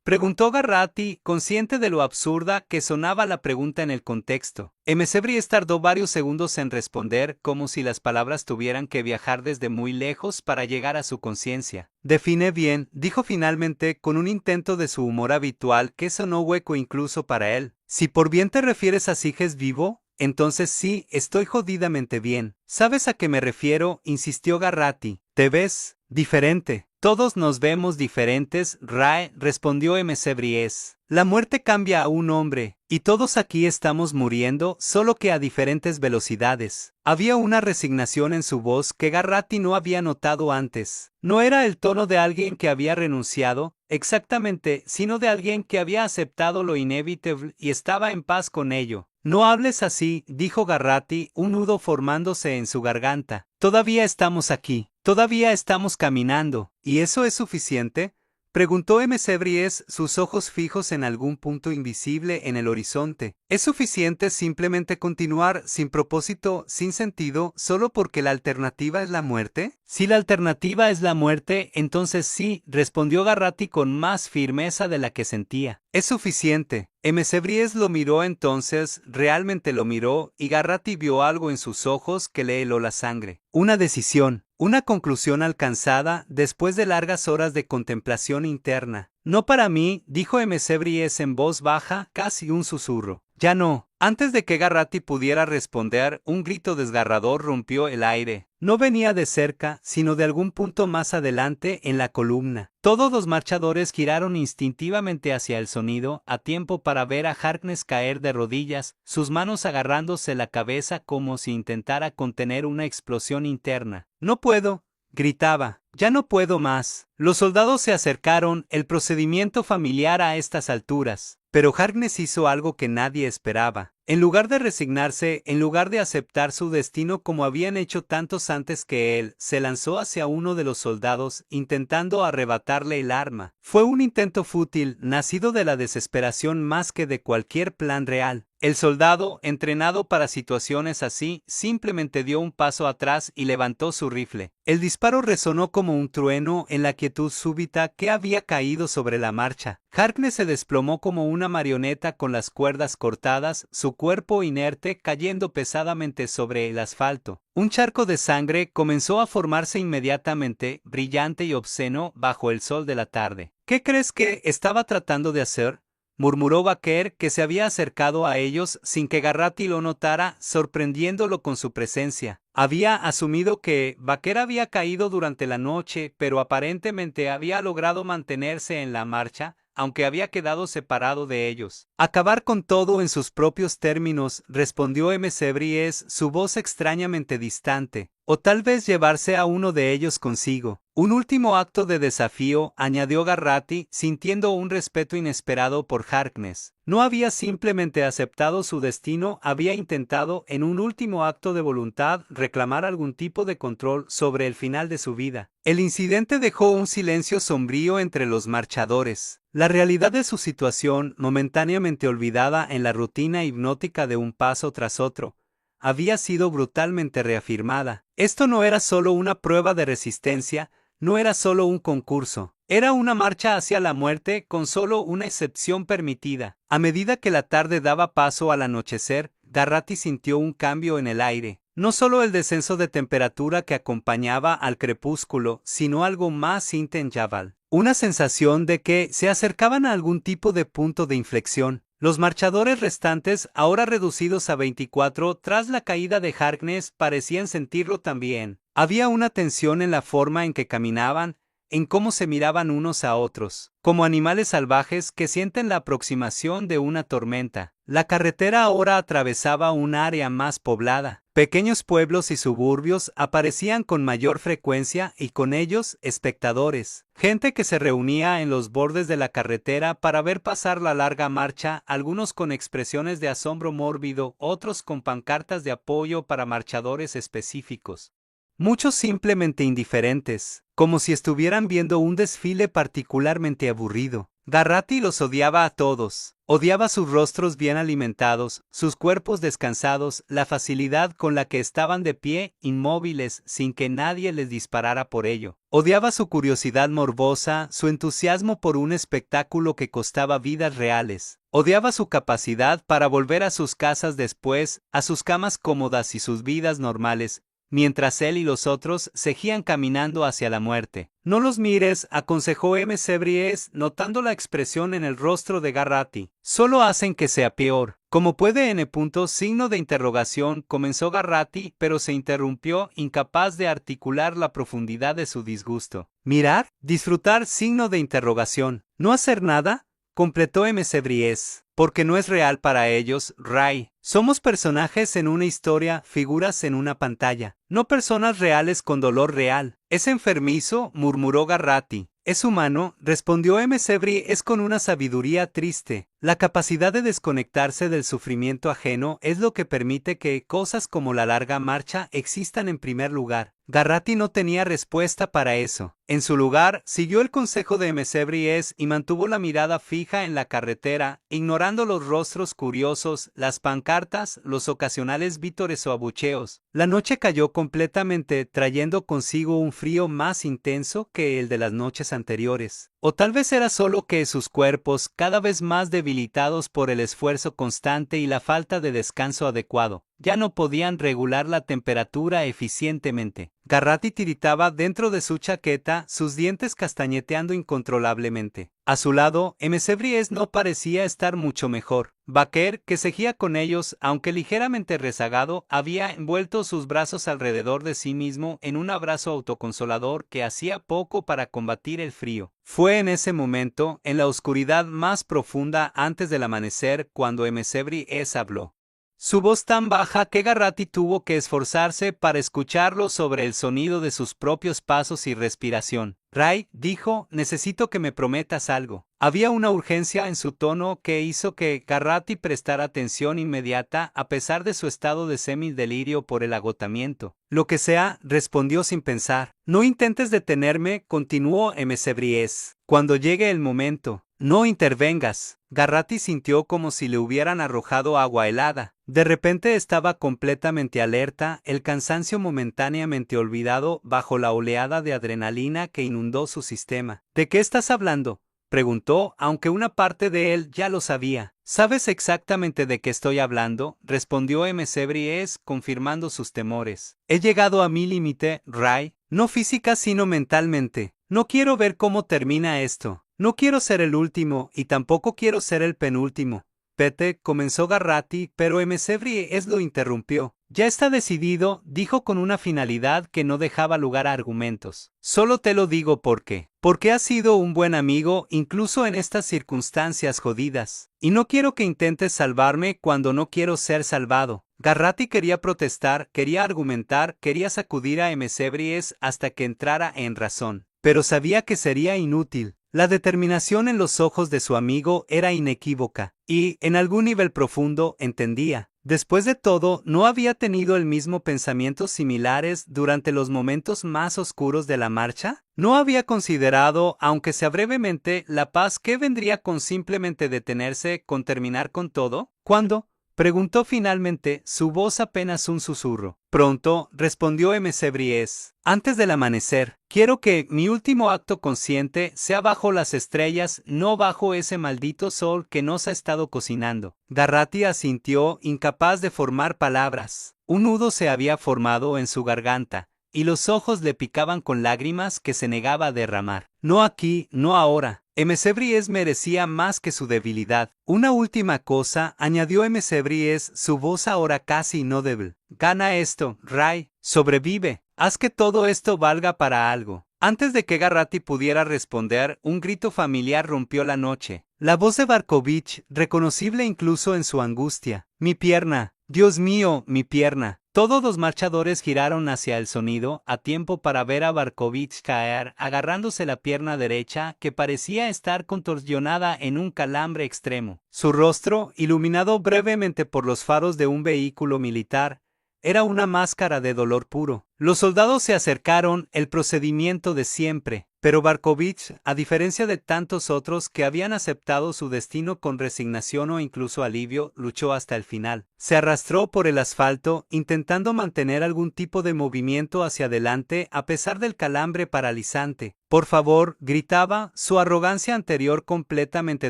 Preguntó Garratti, consciente de lo absurda que sonaba la pregunta en el contexto. Msebries tardó varios segundos en responder, como si las palabras tuvieran que viajar desde muy lejos para llegar a su conciencia. Define bien, dijo finalmente con un intento de su humor habitual que sonó hueco incluso para él. Si por bien te refieres a Siges vivo, entonces sí, estoy jodidamente bien. ¿Sabes a qué me refiero?, insistió Garratti. Te ves diferente. Todos nos vemos diferentes, Rae, respondió Msebries. La muerte cambia a un hombre, y todos aquí estamos muriendo, solo que a diferentes velocidades. Había una resignación en su voz que Garratti no había notado antes. No era el tono de alguien que había renunciado, exactamente, sino de alguien que había aceptado lo inevitable y estaba en paz con ello. No hables así, dijo Garratti, un nudo formándose en su garganta. Todavía estamos aquí. Todavía estamos caminando. ¿Y eso es suficiente?, preguntó Msebries, sus ojos fijos en algún punto invisible en el horizonte. ¿Es suficiente simplemente continuar sin propósito, sin sentido, solo porque la alternativa es la muerte? Si la alternativa es la muerte, entonces sí, respondió Garratti con más firmeza de la que sentía. Es suficiente. Msebries lo miró entonces, realmente lo miró, y Garratti vio algo en sus ojos que le heló la sangre. Una decisión. Una conclusión alcanzada después de largas horas de contemplación interna. No para mí, dijo Msebries en voz baja, casi un susurro. Ya no. Antes de que Garratti pudiera responder, un grito desgarrador rompió el aire. No venía de cerca, sino de algún punto más adelante en la columna. Todos los marchadores giraron instintivamente hacia el sonido, a tiempo para ver a Harkness caer de rodillas, sus manos agarrándose la cabeza como si intentara contener una explosión interna. No puedo, gritaba. Ya no puedo más. Los soldados se acercaron, el procedimiento familiar a estas alturas. Pero Harkness hizo algo que nadie esperaba. En lugar de resignarse, en lugar de aceptar su destino como habían hecho tantos antes que él, se lanzó hacia uno de los soldados, intentando arrebatarle el arma. Fue un intento fútil, nacido de la desesperación más que de cualquier plan real. El soldado, entrenado para situaciones así, simplemente dio un paso atrás y levantó su rifle. El disparo resonó como un trueno en la quietud súbita que había caído sobre la marcha. Harkness se desplomó como una marioneta con las cuerdas cortadas, su cuerpo inerte cayendo pesadamente sobre el asfalto. Un charco de sangre comenzó a formarse inmediatamente, brillante y obsceno, bajo el sol de la tarde. ¿Qué crees que estaba tratando de hacer?, murmuró Baker, que se había acercado a ellos sin que Garratti lo notara, sorprendiéndolo con su presencia. Había asumido que Baker había caído durante la noche, pero aparentemente había logrado mantenerse en la marcha, aunque había quedado separado de ellos. Acabar con todo en sus propios términos, respondió Msebries, su voz extrañamente distante. O tal vez llevarse a uno de ellos consigo. Un último acto de desafío, añadió Garratti, sintiendo un respeto inesperado por Harkness. No había simplemente aceptado su destino, había intentado, en un último acto de voluntad, reclamar algún tipo de control sobre el final de su vida. El incidente dejó un silencio sombrío entre los marchadores. La realidad de su situación, momentáneamente olvidada en la rutina hipnótica de un paso tras otro, había sido brutalmente reafirmada. Esto no era solo una prueba de resistencia, no era solo un concurso. Era una marcha hacia la muerte con solo una excepción permitida. A medida que la tarde daba paso al anochecer, Garratti sintió un cambio en el aire. No solo el descenso de temperatura que acompañaba al crepúsculo, sino algo más intangible. Una sensación de que se acercaban a algún tipo de punto de inflexión. Los marchadores restantes, ahora reducidos a 24 tras la caída de Harkness, parecían sentirlo también. Había una tensión en la forma en que caminaban, en cómo se miraban unos a otros, como animales salvajes que sienten la aproximación de una tormenta. La carretera ahora atravesaba un área más poblada. Pequeños pueblos y suburbios aparecían con mayor frecuencia y con ellos espectadores. Gente que se reunía en los bordes de la carretera para ver pasar la larga marcha, algunos con expresiones de asombro mórbido, otros con pancartas de apoyo para marchadores específicos. muchos simplemente indiferentes, como si estuvieran viendo un desfile particularmente aburrido. Garratty los odiaba a todos. Odiaba sus rostros bien alimentados, sus cuerpos descansados, la facilidad con la que estaban de pie, inmóviles, sin que nadie les disparara por ello. Odiaba su curiosidad morbosa, su entusiasmo por un espectáculo que costaba vidas reales. Odiaba su capacidad para volver a sus casas después, a sus camas cómodas y sus vidas normales, mientras él y los otros seguían caminando hacia la muerte. No los mires, aconsejó McBride, notando la expresión en el rostro de Garratty. Solo hacen que sea peor. ¿Cómo puede signo de interrogación, comenzó Garratty, pero se interrumpió, incapaz de articular la profundidad de su disgusto. ¿Mirar? Disfrutar, signo de interrogación. ¿No hacer nada? Completó McBride. Porque no es real para ellos, Ray. Somos personajes en una historia, figuras en una pantalla, no personas reales con dolor real. Es enfermizo, murmuró Garratty. Es humano, respondió McBride con una sabiduría triste. La capacidad de desconectarse del sufrimiento ajeno es lo que permite que cosas como la larga marcha existan en primer lugar. Garratty no tenía respuesta para eso. En su lugar, siguió el consejo de McBride y mantuvo la mirada fija en la carretera, ignorando los rostros curiosos, las pancartas, los ocasionales vítores o abucheos. La noche cayó completamente, trayendo consigo un frío más intenso que el de las noches anteriores. O tal vez era solo que sus cuerpos, cada vez más debilitados por el esfuerzo constante y la falta de descanso adecuado, ya no podían regular la temperatura eficientemente. Garratty tiritaba dentro de su chaqueta, sus dientes castañeteando incontrolablemente. A su lado, McBride no parecía estar mucho mejor. Baker, que seguía con ellos, aunque ligeramente rezagado, había envuelto sus brazos alrededor de sí mismo en un abrazo autoconsolador que hacía poco para combatir el frío. Fue en ese momento, en la oscuridad más profunda antes del amanecer, cuando McBride habló. Su voz tan baja que Garratty tuvo que esforzarse para escucharlo sobre el sonido de sus propios pasos y respiración. Ray, dijo, necesito que me prometas algo. Había una urgencia en su tono que hizo que Garratty prestara atención inmediata a pesar de su estado de semidelirio por el agotamiento. Lo que sea, respondió sin pensar. No intentes detenerme, continuó McBride. Cuando llegue el momento, no intervengas. Garratty sintió como si le hubieran arrojado agua helada. De repente estaba completamente alerta, el cansancio momentáneamente olvidado bajo la oleada de adrenalina que inundó su sistema. ¿De qué estás hablando?, preguntó, aunque una parte de él ya lo sabía. ¿Sabes exactamente de qué estoy hablando?, respondió McBride, confirmando sus temores. He llegado a mi límite, Ray, no física sino mentalmente. No quiero ver cómo termina esto. No quiero ser el último y tampoco quiero ser el penúltimo. Pete, comenzó Garratty, pero McBride lo interrumpió. Ya está decidido, dijo con una finalidad que no dejaba lugar a argumentos. Solo te lo digo porque has sido un buen amigo incluso en estas circunstancias jodidas. Y no quiero que intentes salvarme cuando no quiero ser salvado. Garratty quería protestar, quería argumentar, quería sacudir a McBride hasta que entrara en razón. Pero sabía que sería inútil. La determinación en los ojos de su amigo era inequívoca, y, en algún nivel profundo, entendía. Después de todo, ¿no había tenido el mismo pensamientos similares durante los momentos más oscuros de la marcha? ¿No había considerado, aunque sea brevemente, la paz que vendría con simplemente detenerse, con terminar con todo? ¿Cuándo?, preguntó finalmente, su voz apenas un susurro. Pronto, respondió McBride. Antes del amanecer. Quiero que mi último acto consciente sea bajo las estrellas, no bajo ese maldito sol que nos ha estado cocinando. Garratty asintió, incapaz de formar palabras. Un nudo se había formado en su garganta, y los ojos le picaban con lágrimas que se negaba a derramar. No aquí, no ahora. McBride merecía más que su debilidad. Una última cosa, añadió McBride, su voz ahora casi inaudible. Gana esto, Ray. Sobrevive. Haz que todo esto valga para algo. Antes de que Garratty pudiera responder, un grito familiar rompió la noche. La voz de Barkovich, reconocible incluso en su angustia. Mi pierna. Dios mío, mi pierna. Todos los marchadores giraron hacia el sonido, a tiempo para ver a Barkovich caer, agarrándose la pierna derecha, que parecía estar contorsionada en un calambre extremo. Su rostro, iluminado brevemente por los faros de un vehículo militar, era una máscara de dolor puro. Los soldados se acercaron, el procedimiento de siempre. Pero Barkovich, a diferencia de tantos otros que habían aceptado su destino con resignación o incluso alivio, luchó hasta el final. Se arrastró por el asfalto, intentando mantener algún tipo de movimiento hacia adelante a pesar del calambre paralizante. Por favor, gritaba, su arrogancia anterior completamente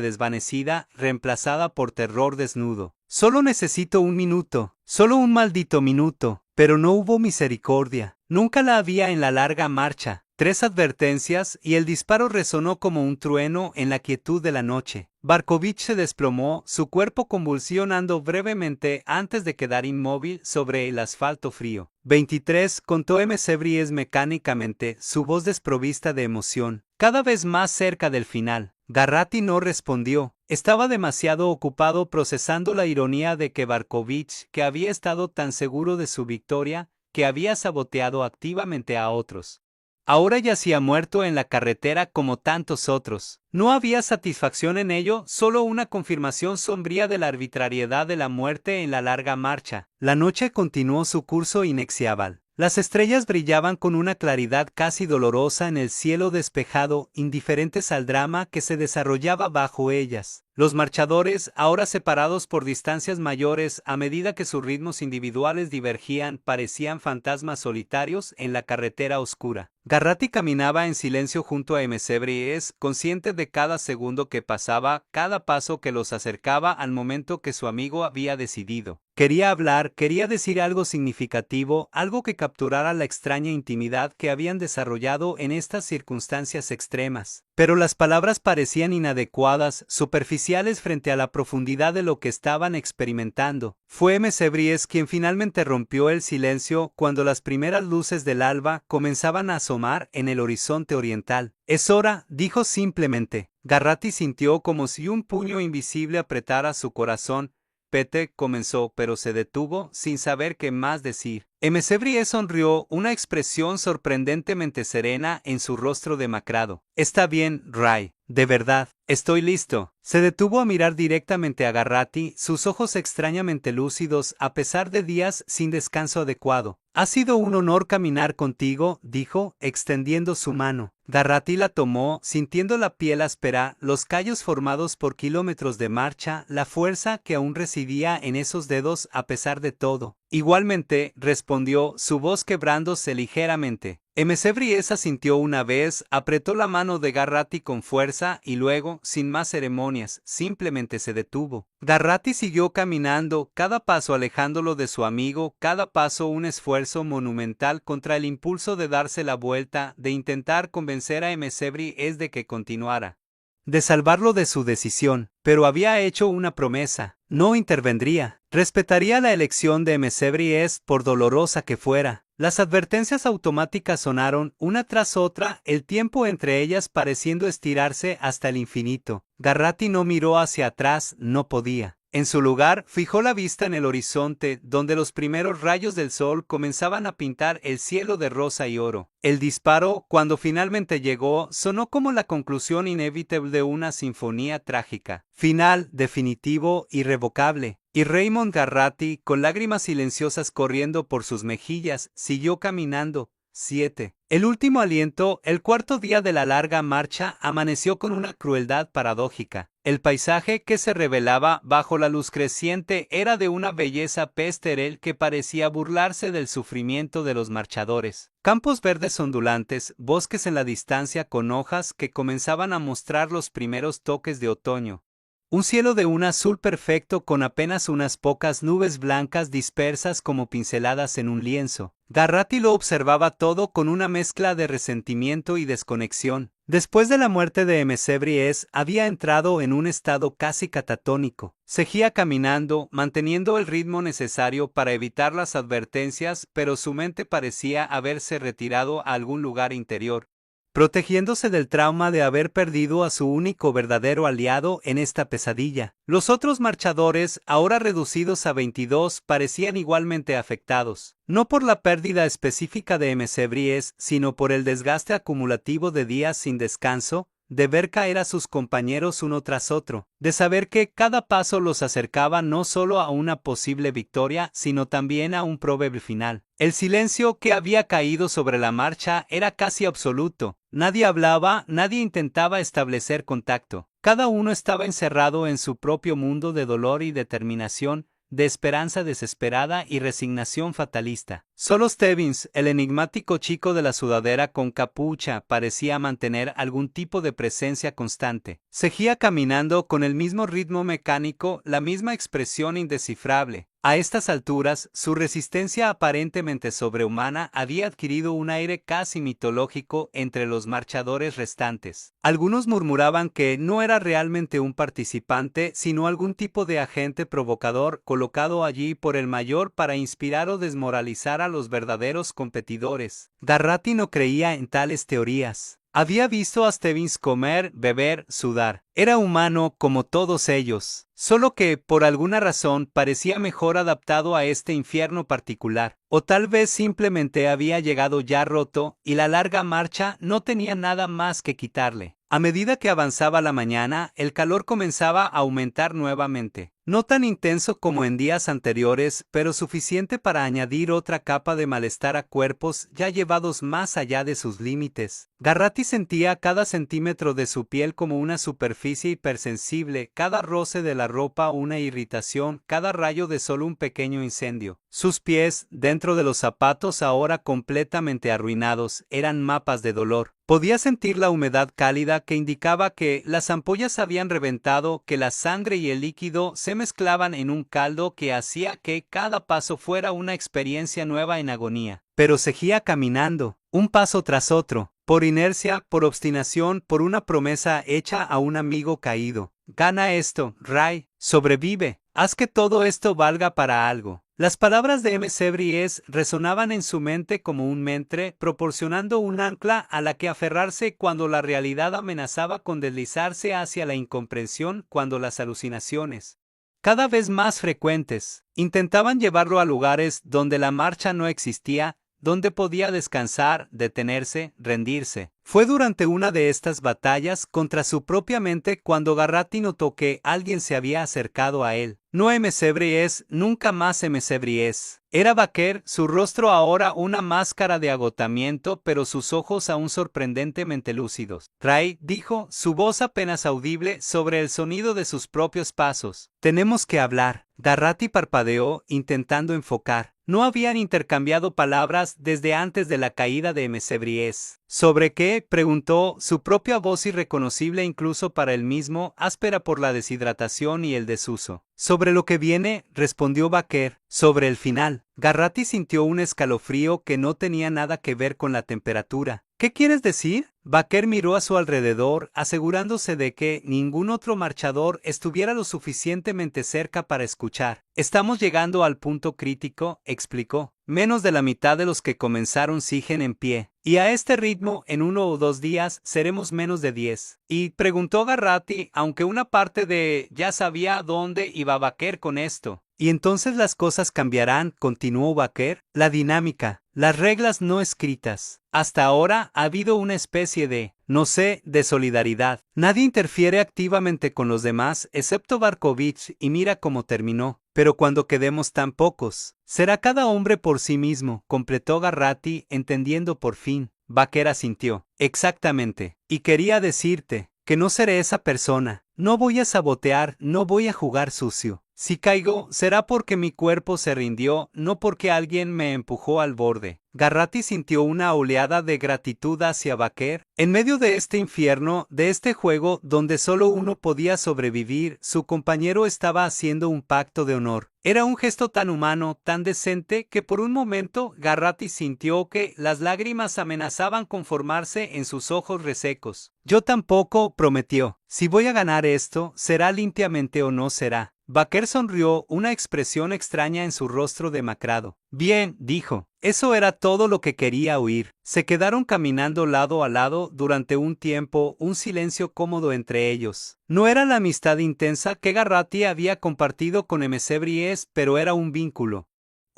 desvanecida, reemplazada por terror desnudo. Solo necesito un minuto, solo un maldito minuto. Pero no hubo misericordia. Nunca la había en la larga marcha. 3 advertencias y el disparo resonó como un trueno en la quietud de la noche. Barkovich se desplomó, su cuerpo convulsionando brevemente antes de quedar inmóvil sobre el asfalto frío. 23, contó Msebries mecánicamente, su voz desprovista de emoción, cada vez más cerca del final. Garratti no respondió. Estaba demasiado ocupado procesando la ironía de que Barkovich, que había estado tan seguro de su victoria, que había saboteado activamente a otros, ahora yacía muerto en la carretera como tantos otros. No había satisfacción en ello, solo una confirmación sombría de la arbitrariedad de la muerte en la larga marcha. La noche continuó su curso inexorable. Las estrellas brillaban con una claridad casi dolorosa en el cielo despejado, indiferentes al drama que se desarrollaba bajo ellas. Los marchadores, ahora separados por distancias mayores a medida que sus ritmos individuales divergían, parecían fantasmas solitarios en la carretera oscura. Garratti caminaba en silencio junto a Msebries, consciente de cada segundo que pasaba, cada paso que los acercaba al momento que su amigo había decidido. Quería hablar, quería decir algo significativo, algo que capturara la extraña intimidad que habían desarrollado en estas circunstancias extremas. Pero las palabras parecían inadecuadas, superficiales frente a la profundidad de lo que estaban experimentando. Fue Msebries quien finalmente rompió el silencio cuando las primeras luces del alba comenzaban a asomar en el horizonte oriental. Es hora, dijo simplemente. Garratti sintió como si un puño invisible apretara su corazón. Pete comenzó, pero se detuvo, sin saber qué más decir. Msebries sonrió, una expresión sorprendentemente serena en su rostro demacrado. Está bien, Ray. De verdad, estoy listo. Se detuvo a mirar directamente a Garratti, sus ojos extrañamente lúcidos a pesar de días sin descanso adecuado. Ha sido un honor caminar contigo, dijo, extendiendo su mano. Garratti la tomó, sintiendo la piel áspera, los callos formados por kilómetros de marcha, la fuerza que aún residía en esos dedos a pesar de todo. Igualmente, respondió, su voz quebrándose ligeramente. Msebries asintió una vez, apretó la mano de Garratti con fuerza y luego, sin más ceremonias, simplemente se detuvo. Garratti siguió caminando, cada paso alejándolo de su amigo, cada paso un esfuerzo monumental contra el impulso de darse la vuelta, de intentar convencer a Msebries de que continuara, de salvarlo de su decisión, pero había hecho una promesa. No intervendría. Respetaría la elección de Msebries por dolorosa que fuera. Las advertencias automáticas sonaron, una tras otra, el tiempo entre ellas pareciendo estirarse hasta el infinito. Garratti no miró hacia atrás, no podía. En su lugar, fijó la vista en el horizonte, donde los primeros rayos del sol comenzaban a pintar el cielo de rosa y oro. El disparo, cuando finalmente llegó, sonó como la conclusión inevitable de una sinfonía trágica. Final, definitivo, irrevocable. Y Raymond Garratti, con lágrimas silenciosas corriendo por sus mejillas, siguió caminando. 7. El último aliento, el cuarto día de la larga marcha, amaneció con una crueldad paradójica. El paisaje que se revelaba bajo la luz creciente era de una belleza pastoril que parecía burlarse del sufrimiento de los marchadores. Campos verdes ondulantes, bosques en la distancia con hojas que comenzaban a mostrar los primeros toques de otoño. Un cielo de un azul perfecto con apenas unas pocas nubes blancas dispersas como pinceladas en un lienzo. Garratti lo observaba todo con una mezcla de resentimiento y desconexión. Después de la muerte de Msebries, había entrado en un estado casi catatónico. Seguía caminando, manteniendo el ritmo necesario para evitar las advertencias, pero su mente parecía haberse retirado a algún lugar interior, protegiéndose del trauma de haber perdido a su único verdadero aliado en esta pesadilla. Los otros marchadores, ahora reducidos a 22, parecían igualmente afectados, no por la pérdida específica de Msebries, sino por el desgaste acumulativo de días sin descanso, de ver caer a sus compañeros uno tras otro, de saber que cada paso los acercaba no solo a una posible victoria, sino también a un probable final. El silencio que había caído sobre la marcha era casi absoluto. Nadie hablaba, nadie intentaba establecer contacto. Cada uno estaba encerrado en su propio mundo de dolor y determinación, de esperanza desesperada y resignación fatalista. Solo Stebbins, el enigmático chico de la sudadera con capucha, parecía mantener algún tipo de presencia constante. Seguía caminando con el mismo ritmo mecánico, la misma expresión indescifrable. A estas alturas, su resistencia aparentemente sobrehumana había adquirido un aire casi mitológico entre los marchadores restantes. Algunos murmuraban que no era realmente un participante, sino algún tipo de agente provocador colocado allí por el mayor para inspirar o desmoralizar a los verdaderos competidores. Garratty no creía en tales teorías. Había visto a Stebbins comer, beber, sudar. Era humano como todos ellos, solo que, por alguna razón, parecía mejor adaptado a este infierno particular. O tal vez simplemente había llegado ya roto y la larga marcha no tenía nada más que quitarle. A medida que avanzaba la mañana, el calor comenzaba a aumentar nuevamente. No tan intenso como en días anteriores, pero suficiente para añadir otra capa de malestar a cuerpos ya llevados más allá de sus límites. Garratty sentía cada centímetro de su piel como una superficie hipersensible, cada roce de la ropa una irritación, cada rayo de sol un pequeño incendio. Sus pies, dentro de los zapatos ahora completamente arruinados, eran mapas de dolor. Podía sentir la humedad cálida que indicaba que las ampollas habían reventado, que la sangre y el líquido se mezclaban en un caldo que hacía que cada paso fuera una experiencia nueva en agonía. Pero seguía caminando, un paso tras otro, por inercia, por obstinación, por una promesa hecha a un amigo caído. Gana esto, Ray, sobrevive, haz que todo esto valga para algo. Las palabras de McSevries resonaban en su mente como un mentre, proporcionando un ancla a la que aferrarse cuando la realidad amenazaba con deslizarse hacia la incomprensión, cuando las alucinaciones, cada vez más frecuentes, intentaban llevarlo a lugares donde la marcha no existía, donde podía descansar, detenerse, rendirse. Fue durante una de estas batallas contra su propia mente cuando Garratty notó que alguien se había acercado a él. No McSevries, nunca más McSevries. Era Baker, su rostro ahora una máscara de agotamiento, pero sus ojos aún sorprendentemente lúcidos. Ray, dijo, su voz apenas audible sobre el sonido de sus propios pasos. Tenemos que hablar. Garratty parpadeó, intentando enfocar. No habían intercambiado palabras desde antes de la caída de McSevries. ¿Sobre qué? Preguntó, su propia voz irreconocible incluso para él mismo, áspera por la deshidratación y el desuso. Sobre lo que viene, respondió Baker, sobre el final. Garratty sintió un escalofrío que no tenía nada que ver con la temperatura. ¿Qué quieres decir? Baker miró a su alrededor, asegurándose de que ningún otro marchador estuviera lo suficientemente cerca para escuchar. Estamos llegando al punto crítico, explicó. Menos de la mitad de los que comenzaron siguen en pie. Y a este ritmo, en 1 o 2 días, seremos menos de 10. Y preguntó Garratty, aunque una parte de ya sabía a dónde iba Baker con esto. Y entonces las cosas cambiarán, continuó Baker, la dinámica, las reglas no escritas. Hasta ahora ha habido una especie de, no sé, de solidaridad. Nadie interfiere activamente con los demás, excepto Barkovich, y mira cómo terminó. Pero cuando quedemos tan pocos, será cada hombre por sí mismo, completó Garratty, entendiendo por fin. Baker asintió. Exactamente. Y quería decirte que no seré esa persona. No voy a sabotear, no voy a jugar sucio. Si caigo, será porque mi cuerpo se rindió, no porque alguien me empujó al borde. Garratty sintió una oleada de gratitud hacia Baker. En medio de este infierno, de este juego donde solo uno podía sobrevivir, su compañero estaba haciendo un pacto de honor. Era un gesto tan humano, tan decente, que por un momento Garratty sintió que las lágrimas amenazaban con formarse en sus ojos resecos. Yo tampoco, prometió. Si voy a ganar esto, será limpiamente o no será. Baker sonrió, una expresión extraña en su rostro demacrado. Bien, dijo. Eso era todo lo que quería oír. Se quedaron caminando lado a lado durante un tiempo, un silencio cómodo entre ellos. No era la amistad intensa que Garratty había compartido con McSevries, pero era un vínculo.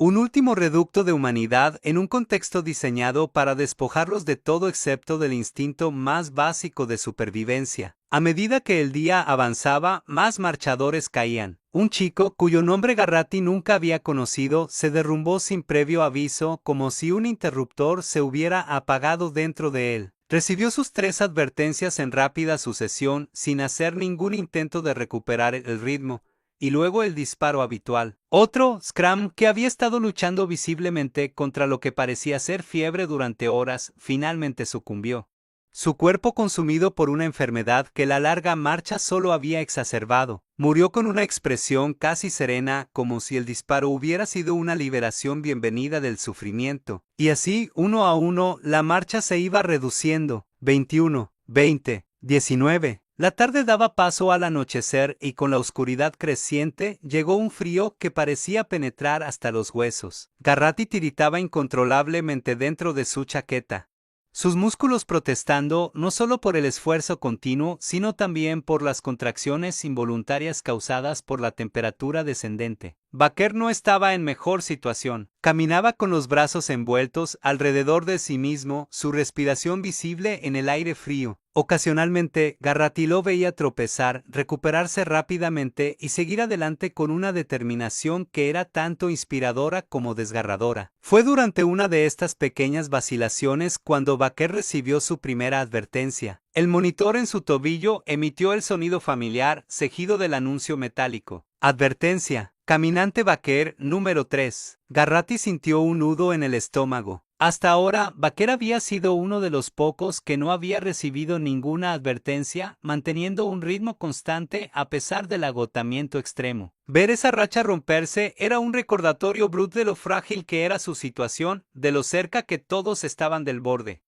Un último reducto de humanidad en un contexto diseñado para despojarlos de todo excepto del instinto más básico de supervivencia. A medida que el día avanzaba, más marchadores caían. Un chico, cuyo nombre Garratty nunca había conocido, se derrumbó sin previo aviso, como si un interruptor se hubiera apagado dentro de él. Recibió sus 3 advertencias en rápida sucesión, sin hacer ningún intento de recuperar el ritmo. Y luego el disparo habitual. Otro, Scram, que había estado luchando visiblemente contra lo que parecía ser fiebre durante horas, finalmente sucumbió. Su cuerpo consumido por una enfermedad que la larga marcha solo había exacerbado. Murió con una expresión casi serena, como si el disparo hubiera sido una liberación bienvenida del sufrimiento. Y así, uno a uno, la marcha se iba reduciendo. 21, 20, 19. La tarde daba paso al anochecer y con la oscuridad creciente llegó un frío que parecía penetrar hasta los huesos. Garratty tiritaba incontrolablemente dentro de su chaqueta, sus músculos protestando no solo por el esfuerzo continuo, sino también por las contracciones involuntarias causadas por la temperatura descendente. Baker no estaba en mejor situación. Caminaba con los brazos envueltos alrededor de sí mismo, su respiración visible en el aire frío. Ocasionalmente, Garratty lo veía tropezar, recuperarse rápidamente y seguir adelante con una determinación que era tanto inspiradora como desgarradora. Fue durante una de estas pequeñas vacilaciones cuando Baker recibió su primera advertencia. El monitor en su tobillo emitió el sonido familiar, seguido del anuncio metálico. Advertencia. Caminante Baker número 3. Garratty sintió un nudo en el estómago. Hasta ahora, Baker había sido uno de los pocos que no había recibido ninguna advertencia, manteniendo un ritmo constante a pesar del agotamiento extremo. Ver esa racha romperse era un recordatorio bruto de lo frágil que era su situación, de lo cerca que todos estaban del borde.